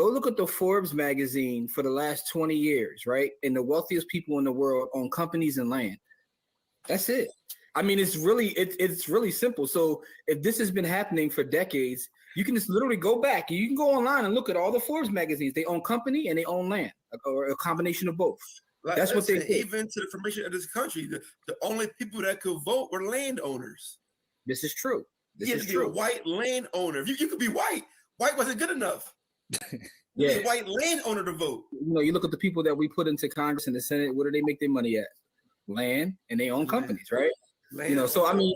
Go look at the Forbes magazine for the last 20 years, right? And the wealthiest people in the world own companies and land. That's it. I mean, it's really simple. So if this has been happening for decades, you can just literally go back and you can go online and look at all the Forbes magazines. They own company and they own land, or a combination of both. Like, that's what they do. Even to the formation of this country, the only people that could vote were landowners. This is true. You had to be a white landowner. You could be white. White wasn't good enough. You need a white landowner to vote. You know, you look at the people that we put into Congress and the Senate. Where do they make their money at? Land, and they own companies, right? Land, you know, so I mean,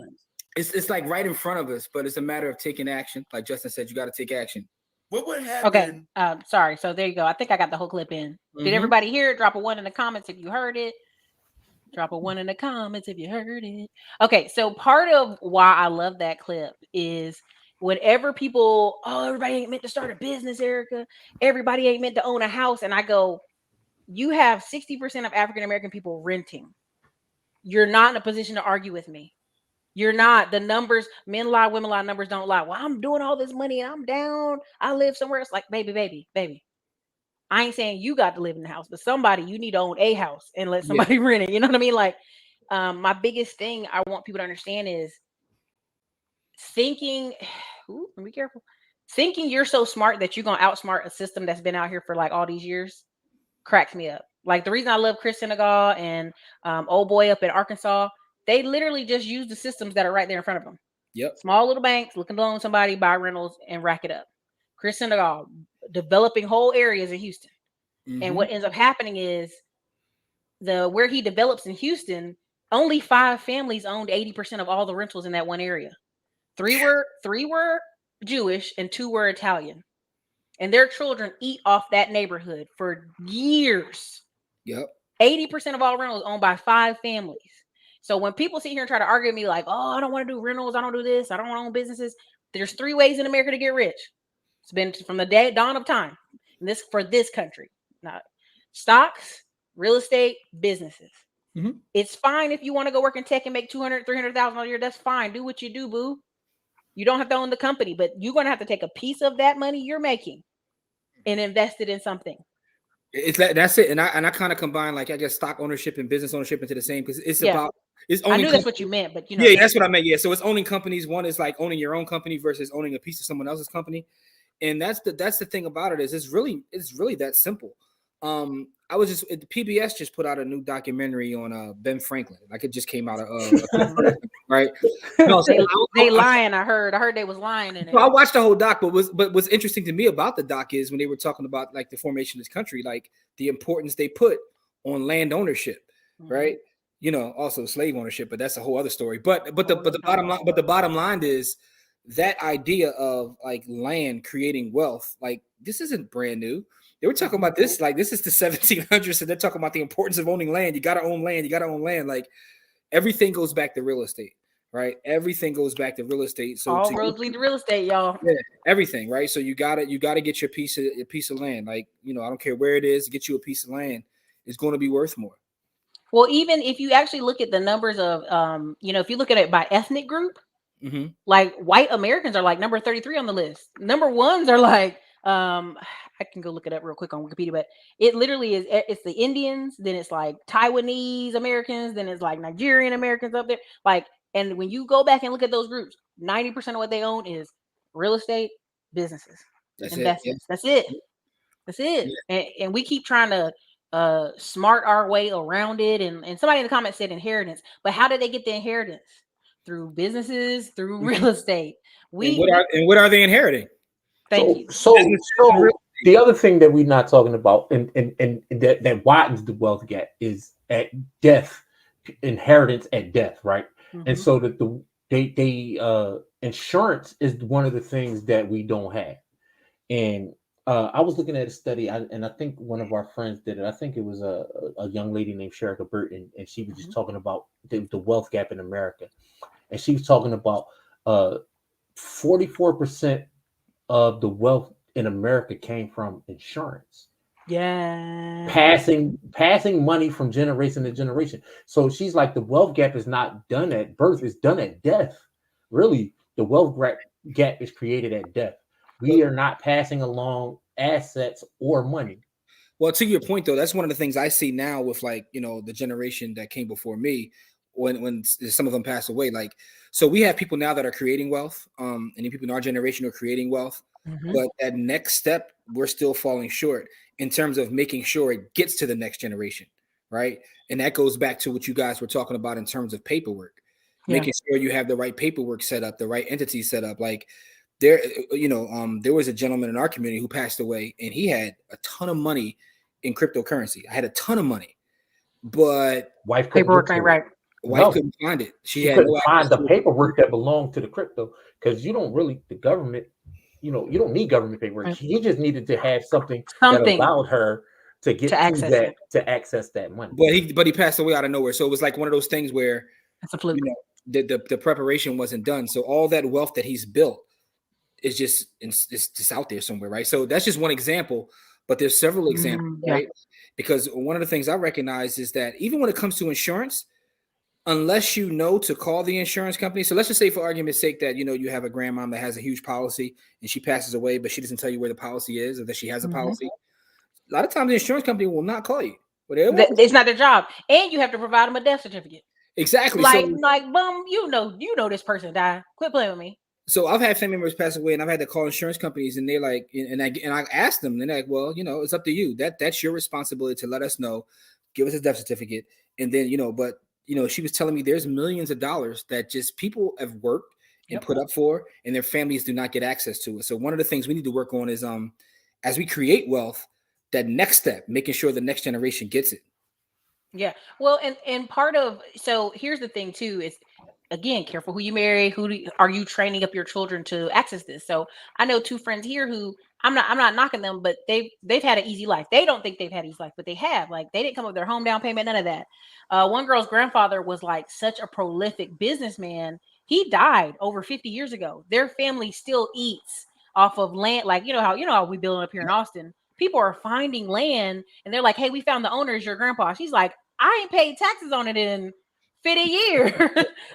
it's like right in front of us, but it's a matter of taking action. Like Justin said, you got to take action. What would happen? Okay, sorry. So there you go. I think I got the whole clip in. Did everybody hear it? Drop a 1 in the comments if you heard it. Drop a 1 in the comments if you heard it. Okay, so part of why I love that clip is whenever people, everybody ain't meant to start a business, Ericka. Everybody ain't meant to own a house. And I go, you have 60% of African-American people renting. You're not in a position to argue with me. You're not. The numbers, men lie, women lie, numbers don't lie. Well, I'm doing all this money and I'm down. I live somewhere. It's like, baby. I ain't saying you got to live in the house, but somebody, you need to own a house and let somebody rent it. You know what I mean? Like, my biggest thing I want people to understand is thinking, be careful. Thinking you're so smart that you're going to outsmart a system that's been out here for like all these years cracks me up. Like the reason I love Chris Senegal and old boy up in Arkansas, they literally just use the systems that are right there in front of them. Yep. Small little banks looking to loan somebody, buy rentals, and rack it up. Chris Senegal developing whole areas in Houston. And what ends up happening is where he develops in Houston, only 5 families owned 80% of all the rentals in that one area. 3 were Jewish and 2 were Italian. And their children eat off that neighborhood for years. Yep. 80% of all rentals owned by 5 families. So when people sit here and try to argue with me like, I don't want to do rentals, I don't do this, I don't want to own businesses. There's 3 ways in America to get rich. It's been from the dawn of time. And this for this country. Not stocks, real estate, businesses. It's fine if you want to go work in tech and make $200,000, $300,000 a year. That's fine. Do what you do, boo. You don't have to own the company, but you're going to have to take a piece of that money you're making and invest it in something. That's it. And I kind of combine, like, I guess stock ownership and business ownership into the same, because it's about I knew that's what you meant, but yeah, that's what I meant. Yeah. So it's owning companies. One is like owning your own company versus owning a piece of someone else's company. And that's the thing about it is it's really that simple. I was just the PBS just put out a new documentary on Ben Franklin. Like it just came out of right. No, so they lying. I heard they was lying in it. So I watched the whole doc, but what's interesting to me about the doc is when they were talking about like the formation of this country, like the importance they put on land ownership, right? You know, also slave ownership, but that's a whole other story. But the bottom line is that idea of like land creating wealth, like this isn't brand new. They were talking about this, like this is the 1700s, and they're talking about the importance of owning land. You got to own land. You got to own land. Like everything goes back to real estate, right? Everything goes back to real estate. So all roads lead to real estate, y'all. Yeah, everything, right? So you gotta get your piece of land. Like, you know, I don't care where it is, get you a piece of land. It's going to be worth more. Well, even if you actually look at the numbers of, if you look at it by ethnic group, like white Americans are like number 33 on the list. Number ones are like, I can go look it up real quick on Wikipedia, but it literally is, it's the Indians, then it's like Taiwanese Americans, then it's like Nigerian Americans up there. Like, and when you go back and look at those groups, 90% of what they own is real estate, businesses, investments. That's it. Yeah. And we keep trying to smart our way around it. And somebody in the comments said inheritance, but how did they get the inheritance? Through businesses, through real estate. What are they inheriting? Thank you. So the other thing that we're not talking about and that widens the wealth gap is at death, inheritance at death, right? And so that the insurance is one of the things that we don't have. And I was looking at a study, and I think one of our friends did it. I think it was a young lady named Ericka Burton, and she was just talking about the wealth gap in America. And she was talking about 44% of the wealth in America came from insurance. Yeah. Passing money from generation to generation. So she's like, the wealth gap is not done at birth, it's done at death. Really, the wealth gap is created at death. We are not passing along assets or money. Well, to your point though, that's one of the things I see now with like, you know, the generation that came before me when some of them pass away. Like, so we have people now that are creating wealth, and then people in our generation are creating wealth. But that next step, we're still falling short in terms of making sure it gets to the next generation, right? And that goes back to what you guys were talking about in terms of paperwork, making sure you have the right paperwork set up, the right entity set up. Like there, you know, there was a gentleman in our community who passed away, and he had a ton of money in cryptocurrency. I had a ton of money, but Wife Paperwork ain't right. wife couldn't find it. She had couldn't no find access the to it. paperwork that belonged to the crypto, because you don't really, the government, you know, you don't need government paperwork. Right. He just needed to have something Something that allowed her to get to access that, it. to access that money. But he passed away out of nowhere. So it was like one of those things where, It's a fluke. you know, the preparation wasn't done. So all that wealth that he's built is just it's just out there somewhere, right? So that's just one example, but there's several examples, right? Because one of the things I recognize is that even when it comes to insurance, unless you know to call the insurance company. So let's just say, for argument's sake, that, you know, you have a grandmom that has a huge policy and she passes away, but she doesn't tell you where the policy is or that she has a policy. A lot of times the insurance company will not call you. But It's not their job. And you have to provide them a death certificate. Exactly. Like bum, you know this person died. Quit playing with me. So I've had family members pass away, and I've had to call insurance companies, and they're like, and I asked them, and they're like, well, you know, it's up to you. That's your responsibility to let us know, give us a death certificate, and then, you know, but, you know, she was telling me there's millions of dollars that just people have worked and put up for, and their families do not get access to it. So one of the things we need to work on is, as we create wealth, that next step, making sure the next generation gets it. Yeah. Well, and part of, so here's the thing too, is again, careful who you marry. Are you training up your children to access this? So I know two friends here who I'm not knocking them, but they've had an easy life. They don't think they've had an easy life, but they have. Like, they didn't come up with their home down payment, none of that. One girl's grandfather was like such a prolific businessman. He died over 50 years ago. Their family still eats off of land. Like, you know how we building up here in Austin. People are finding land and they're like, hey, we found the owner is your grandpa. She's like, I ain't paid taxes on it in 50 years.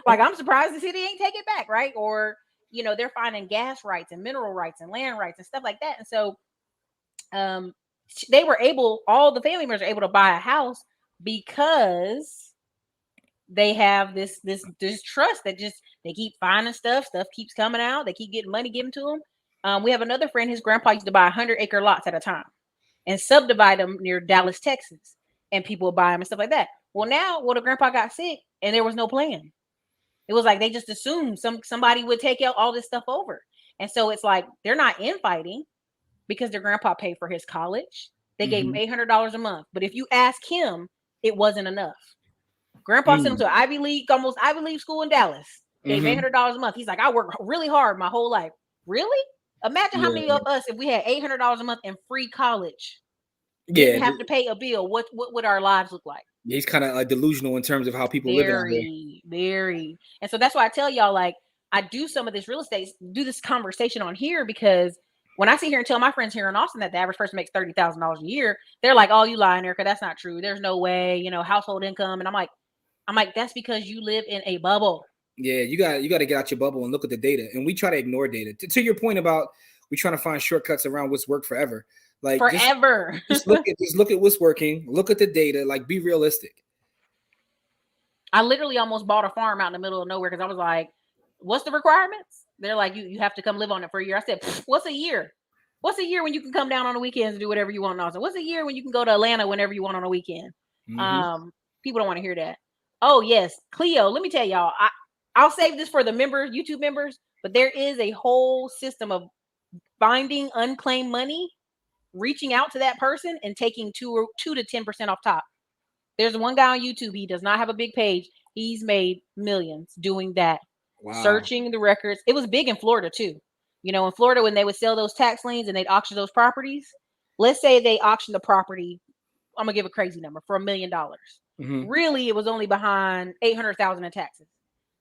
Like, I'm surprised the city ain't take it back, right? Or, you know, they're finding gas rights and mineral rights and land rights and stuff like that. And so they were able, all the family members are able to buy a house because they have this trust that just, they keep finding stuff keeps coming out, they keep getting money given to them. We have another friend, his grandpa used to buy 100-acre lots at a time and subdivide them near Dallas, Texas, and people would buy them and stuff like that. Well, the grandpa got sick and there was no plan. It was like they just assumed somebody would take out all this stuff over. And so it's like they're not infighting because their grandpa paid for his college. They gave him $800 a month. But if you ask him, it wasn't enough. Grandpa sent him to an almost Ivy League school in Dallas. Gave $800 a month. He's like, I worked really hard my whole life. Really? Imagine how many of us, if we had $800 a month in free college, didn't have to pay a bill, what would our lives look like? He's kind of delusional in terms of how people live out there. Very. And so that's why I tell y'all, like, I do some of this real estate, do this conversation on here, because when I sit here and tell my friends here in Austin that the average person makes $30,000 a year, they're like, oh, you lying, Ericka, that's not true. There's no way, you know, household income. And I'm like, that's because you live in a bubble. Yeah, you got to get out your bubble and look at the data. And we try to ignore data. To your point about we trying to find shortcuts around what's worked forever. Like forever. Just look at what's working. Look at the data. Like, be realistic. I literally almost bought a farm out in the middle of nowhere because I was like, what's the requirements? They're like, you have to come live on it for a year. I said, what's a year? What's a year when you can come down on the weekends and do whatever you want in Austin? What's a year when you can go to Atlanta whenever you want on a weekend? People don't want to hear that. Oh, yes. Cleo, let me tell y'all, I'll save this for the members, YouTube members, but there is a whole system of finding unclaimed money, reaching out to that person and taking 2 to 10% off top. There's one guy on YouTube. He does not have a big page. He's made millions doing that. Wow. Searching the records. It was big in Florida too. You know, in Florida, when they would sell those tax liens and they'd auction those properties, let's say they auctioned the property, I'm gonna give a crazy number, for $1 million. Really, it was only behind $800,000 in taxes.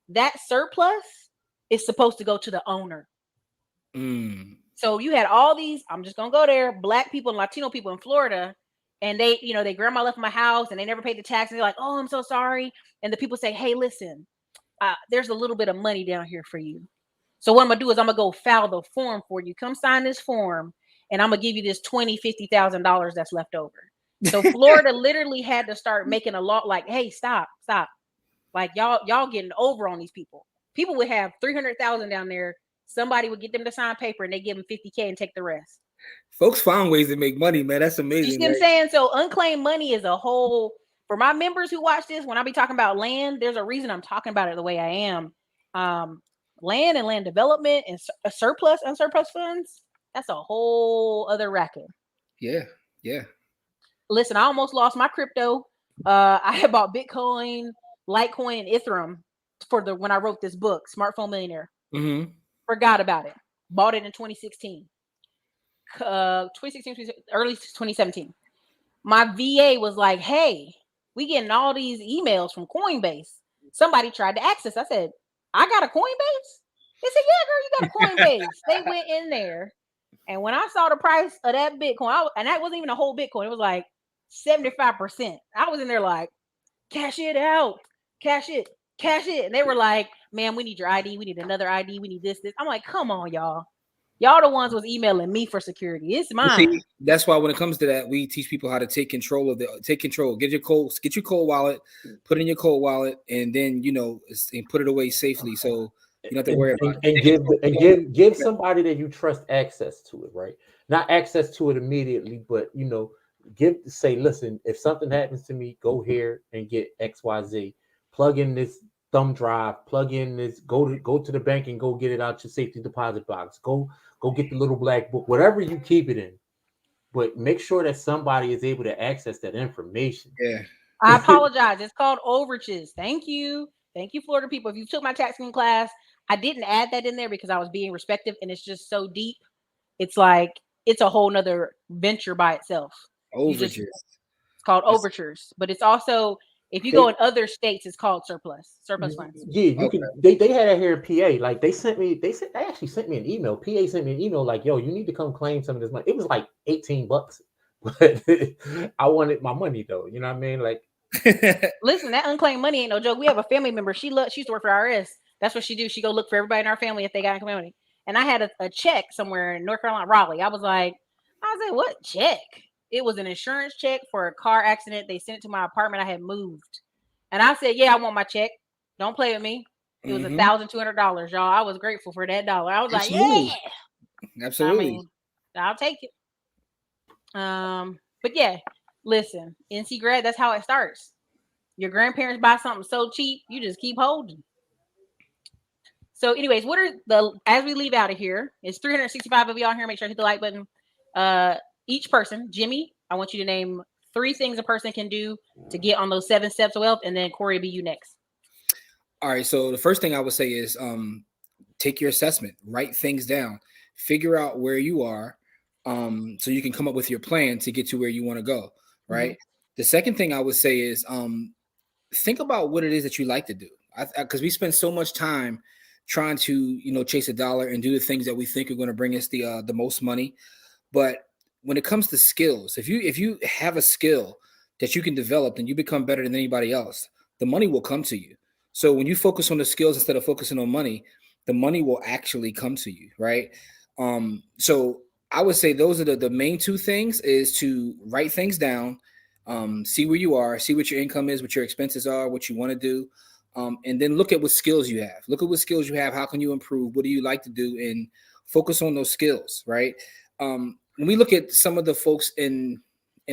That surplus is supposed to go to the owner. So you had all these, I'm just gonna go there, Black people and Latino people in Florida, and they, you know, they grandma left my house and they never paid the tax. And they're like, oh, I'm so sorry. And the people say, hey, listen, there's a little bit of money down here for you. So what I'm gonna do is I'm gonna go file the form for you. Come sign this form. and I'm gonna give you this $20,000-$50,000 that's left over. So Florida literally had to start making a law like, hey, stop. Like y'all getting over on these people. People would have 300,000 down there. Somebody would get them to sign paper and they give them 50K and take the rest. Folks found ways to make money, man. That's amazing. You see what I'm saying? So unclaimed money is a whole, for my members who watch this, when I be talking about land, there's a reason I'm talking about it the way I am. Land and land development and a surplus and surplus funds, that's a whole other racket. Yeah. Listen, I almost lost my crypto. I had bought Bitcoin, Litecoin, and Ethereum when I wrote this book, Smartphone Millionaire. Mm-hmm. Forgot about it. Bought it in 2016. 2016, early 2017. My VA was like, hey, we getting all these emails from Coinbase. Somebody tried to access. I said, I got a Coinbase? They said, yeah, girl, you got a Coinbase. They went in there. And when I saw the price of that Bitcoin, and that wasn't even a whole Bitcoin, it was like 75%. I was in there like, cash it out, cash it. And they were like, man, we need your ID. We need another ID. We need this. I'm like, come on, y'all. Y'all the ones was emailing me for security. It's mine. See, that's why when it comes to that, we teach people how to take control. Get your cold wallet, put it in your cold wallet, and then and put it away safely. So you don't have to worry about it. And give somebody that you trust access to it, right? Not access to it immediately, but say, listen, if something happens to me, go here and get XYZ. Plug in this thumb drive, plug in this, go to the bank and go get it out your safety deposit box. Go get the little black book, whatever you keep it in. But make sure that somebody is able to access that information. Yeah. I apologize. It's called overages. Thank you, Florida people. If you took my taxing class, I didn't add that in there because I was being respectful, and it's just so deep. It's like it's a whole nother venture by itself. Overages. It's called overtures, but it's also, if you go in other states, it's called surplus funds. Yeah, you can. They had that here in PA. Like they actually sent me an email. PA sent me an email like, yo, you need to come claim some of this money. It was like $18, but I wanted my money though. You know what I mean? Like, listen, that unclaimed money ain't no joke. We have a family member. She used to work for IRS. That's what she do. She go look for everybody in our family if they got unclaimed money. And I had a check somewhere in North Carolina, Raleigh. I was like, what check? It was an insurance check for a car accident. They sent it to my apartment. I had moved. And I said, yeah, I want my check. Don't play with me. It was $1,200, y'all. I was grateful for that dollar. I was Absolutely. like, yeah. Absolutely. I'll take it. But yeah, listen, NC grad, that's how it starts. Your grandparents buy something so cheap, you just keep holding. So anyways, as we leave out of here, it's 365 of y'all here. Make sure you hit the like button. Each person, Jimmy, I want you to name 3 things a person can do to get on those 7 steps of wealth. And then Corey, will be you next. All right. So the first thing I would say is take your assessment, write things down, figure out where you are so you can come up with your plan to get to where you want to go. Right. Mm-hmm. The second thing I would say is think about what it is that you like to do. Because we spend so much time trying to, chase a dollar and do the things that we think are going to bring us the most money. But when it comes to skills, if you have a skill that you can develop, then you become better than anybody else. The money will come to you. So when you focus on the skills instead of focusing on money, the money will actually come to you, right? So I would say those are the main 2 things: is to write things down, see where you are, see what your income is, what your expenses are, what you want to do, and then look at what skills you have. Look at what skills you have. How can you improve? What do you like to do? And focus on those skills, right? When we look at some of the folks in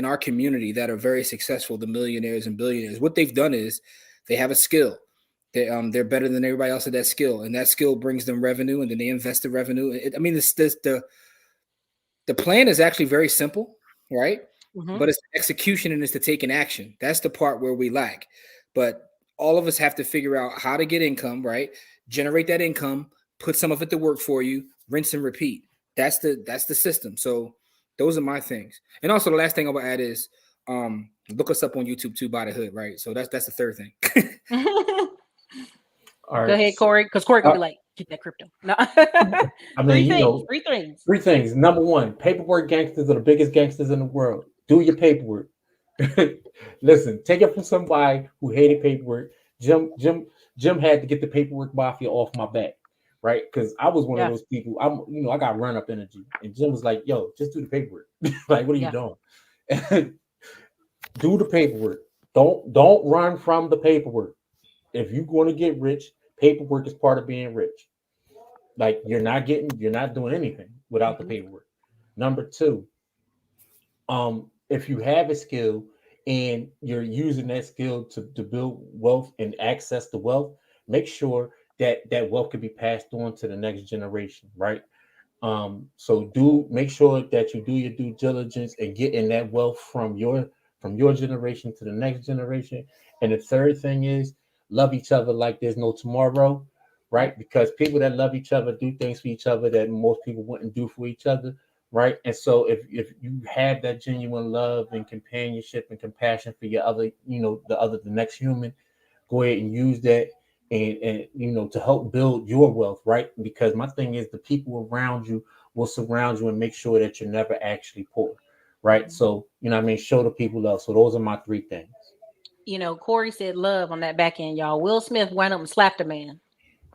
our community that are very successful, the millionaires and billionaires, what they've done is they have a skill. They're better than everybody else at that skill, and that skill brings them revenue, and then they invest the revenue. The plan is actually very simple, right? Mm-hmm. But it's the execution and it's the taking action. That's the part where we lack. But all of us have to figure out how to get income, right? Generate that income, put some of it to work for you, rinse and repeat. That's the system. So those are my things. And also the last thing I will add is look us up on YouTube too, By the Hood, right? So that's the third thing. All right. Go ahead, Corey, because Corey gonna be like, get that crypto. No. I mean, three things. Number 1, paperwork gangsters are the biggest gangsters in the world. Do your paperwork. Listen, take it from somebody who hated paperwork. Jim had to get the paperwork mafia off my back. right? Because I was one of those people. I got run up energy, and Jim was like, "Yo, just do the paperwork." Like, what are you doing? Do the paperwork. Don't run from the paperwork. If you're going to get rich, paperwork is part of being rich. Like, you're not doing anything without the paperwork. Number two, if you have a skill and you're using that skill to build wealth and access the wealth, make sure that wealth can be passed on to the next generation, right? So make sure that you do your due diligence and getting that wealth from your generation to the next generation. And the third thing is love each other like there's no tomorrow, right? Because people that love each other do things for each other that most people wouldn't do for each other, right? And so if you have that genuine love and companionship and compassion for your other, the next human, go ahead and use that and to help build your wealth, right? Because my thing is the people around you will surround you and make sure that you're never actually poor, right? So show the people love. So those are my three things. Corey said love on that back end, y'all. Will Smith went up and slapped a man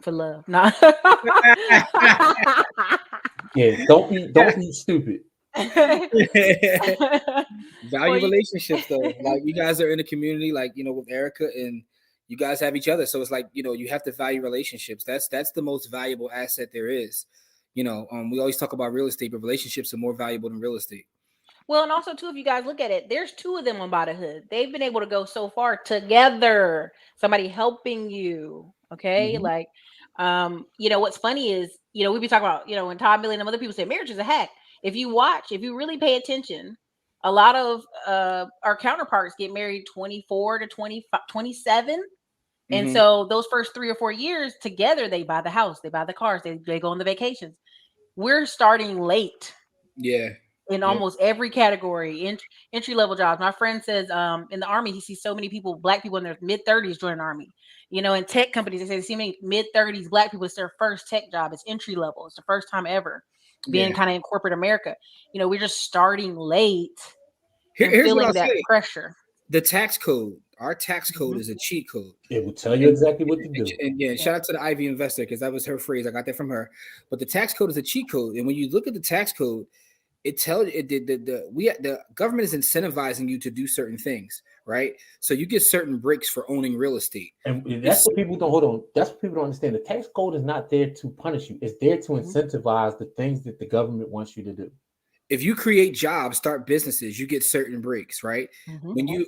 for love. No. Yeah, don't be stupid. Value relationships though. Like, you guys are in a community, like, with Ericka, and you guys have each other. So it's like, you have to value relationships. That's the most valuable asset there is. We always talk about real estate, but relationships are more valuable than real estate. Well, and also too, if you guys look at it, there's two of them on By the Hood. They've been able to go so far together. Somebody helping you. Okay. Mm-hmm. Like, what's funny is, we be talking about, when Todd Million and other people say marriage is a hack. If you really pay attention, a lot of our counterparts get married 24 to 25, 27. Mm-hmm. And so those first 3 or 4 years together, they buy the house, they buy the cars, they go on the vacations. We're starting late. Yeah. In almost every category, entry level jobs. My friend says in the Army, he sees so many people, Black people in their mid-30s join the Army. In tech companies, they say they see many mid-30s Black people. It's their first tech job. It's entry level. It's the first time ever being kind of in corporate America. We're just starting late and feeling that pressure. The tax code. Our tax code is a cheat code. It will tell you exactly what to do. And shout out to the Ivy investor, because that was her phrase. I got that from her. But the tax code is a cheat code. And when you look at the tax code, it tells the government is incentivizing you to do certain things, right? So you get certain breaks for owning real estate. And that's what people don't hold on. That's what people don't understand. The tax code is not there to punish you. It's there to incentivize the things that the government wants you to do. If you create jobs, start businesses, you get certain breaks, right? When you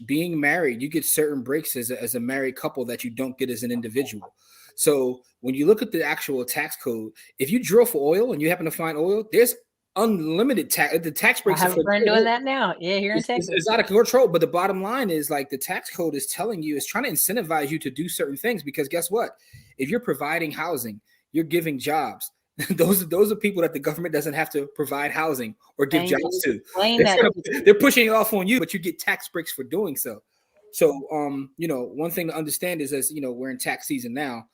being married, you get certain breaks as a married couple that you don't get as an individual. So when you look at the actual tax code, if you drill for oil and you happen to find oil, there's unlimited tax. The tax breaks. I have a friend doing that now. Yeah, here in Texas. It's out of control. But the bottom line is, like, the tax code is telling you, it's trying to incentivize you to do certain things, because guess what? If you're providing housing, you're giving jobs. Those are people that the government doesn't have to provide housing or give jobs to. They're pushing it off on you, but you get tax breaks for doing so. So, one thing to understand is, as we're in tax season now,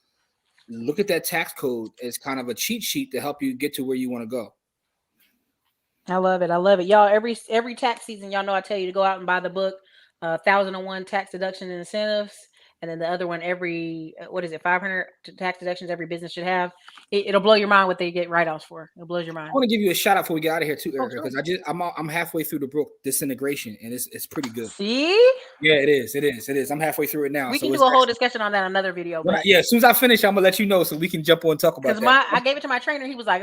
look at that tax code as kind of a cheat sheet to help you get to where you want to go. I love it. Y'all, every tax season, y'all know I tell you to go out and buy the book, 1001 Tax Deduction and Incentives. And then the other one, every 500 tax deductions every business should have. It'll blow your mind what they get write-offs for. It blows your mind. I want to give you a shout out before we get out of here too, Ericka, because I'm halfway through the book Disintegration, and it's pretty good. See? Yeah, it is. I'm halfully through it now. We can do a whole discussion on that in another video. But yeah, as soon as I finish, I'm gonna let you know so we can jump on and talk about that. I gave it to my trainer. He was like,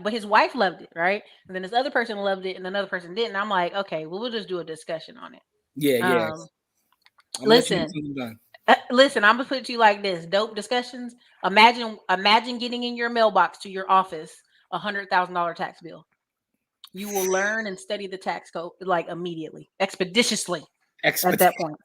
but his wife loved it, right? And then this other person loved it, and another person didn't. I'm like, okay, well, we'll just do a discussion on it. Yeah. Listen, I'm gonna put it to you like this: dope discussions. Imagine getting in your mailbox to your office $100,000 tax bill. You will learn and study the tax code like immediately, expeditiously. At that point.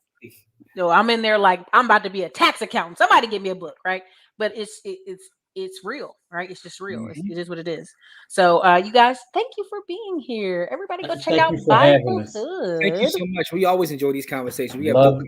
So I'm in there like I'm about to be a tax accountant. Somebody give me a book, right? But it's real, right? It's just real. Mm-hmm. It is what it is. So you guys, thank you for being here. Everybody go check out Thank you so much. We always enjoy these conversations. We love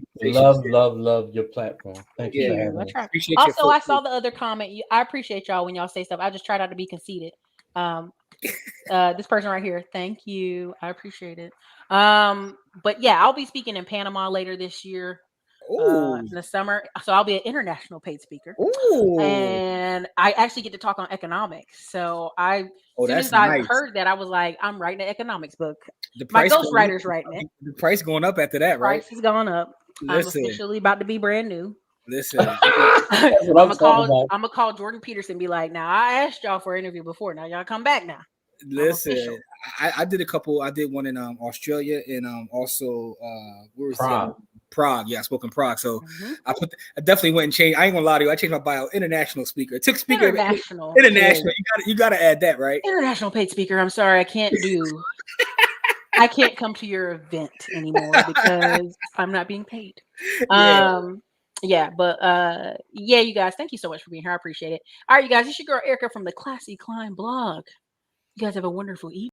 your platform. Thank you for having us. Also, I saw the other comment. I appreciate y'all when y'all say stuff. I just try not to be conceited. This person right here, thank you. I appreciate it. But yeah, I'll be speaking in Panama later this year. in the summer. So I'll be an international paid speaker. Ooh. And I actually get to talk on economics. So as soon as I heard that, I was like, I'm writing an economics book. My ghostwriter's writing it. The price going up after that, right? Price has gone up. Listen. I'm officially about to be brand new. Listen. I'm gonna call Jordan Peterson and be like, now I asked y'all for an interview before. Now y'all come back now. Listen, I did a couple. I did one in Australia and also where was Prague. Yeah, I spoke in Prague. So I definitely went and changed. I ain't gonna lie to you. I changed my bio. International speaker. It took speaker. International. You gotta add that, right? International paid speaker. I'm sorry, I can't come to your event anymore because I'm not being paid. Yeah, but yeah, you guys, thank you so much for being here. I appreciate it. All right, you guys, it's your girl Ericka from the Classy Climb blog. You guys have a wonderful evening.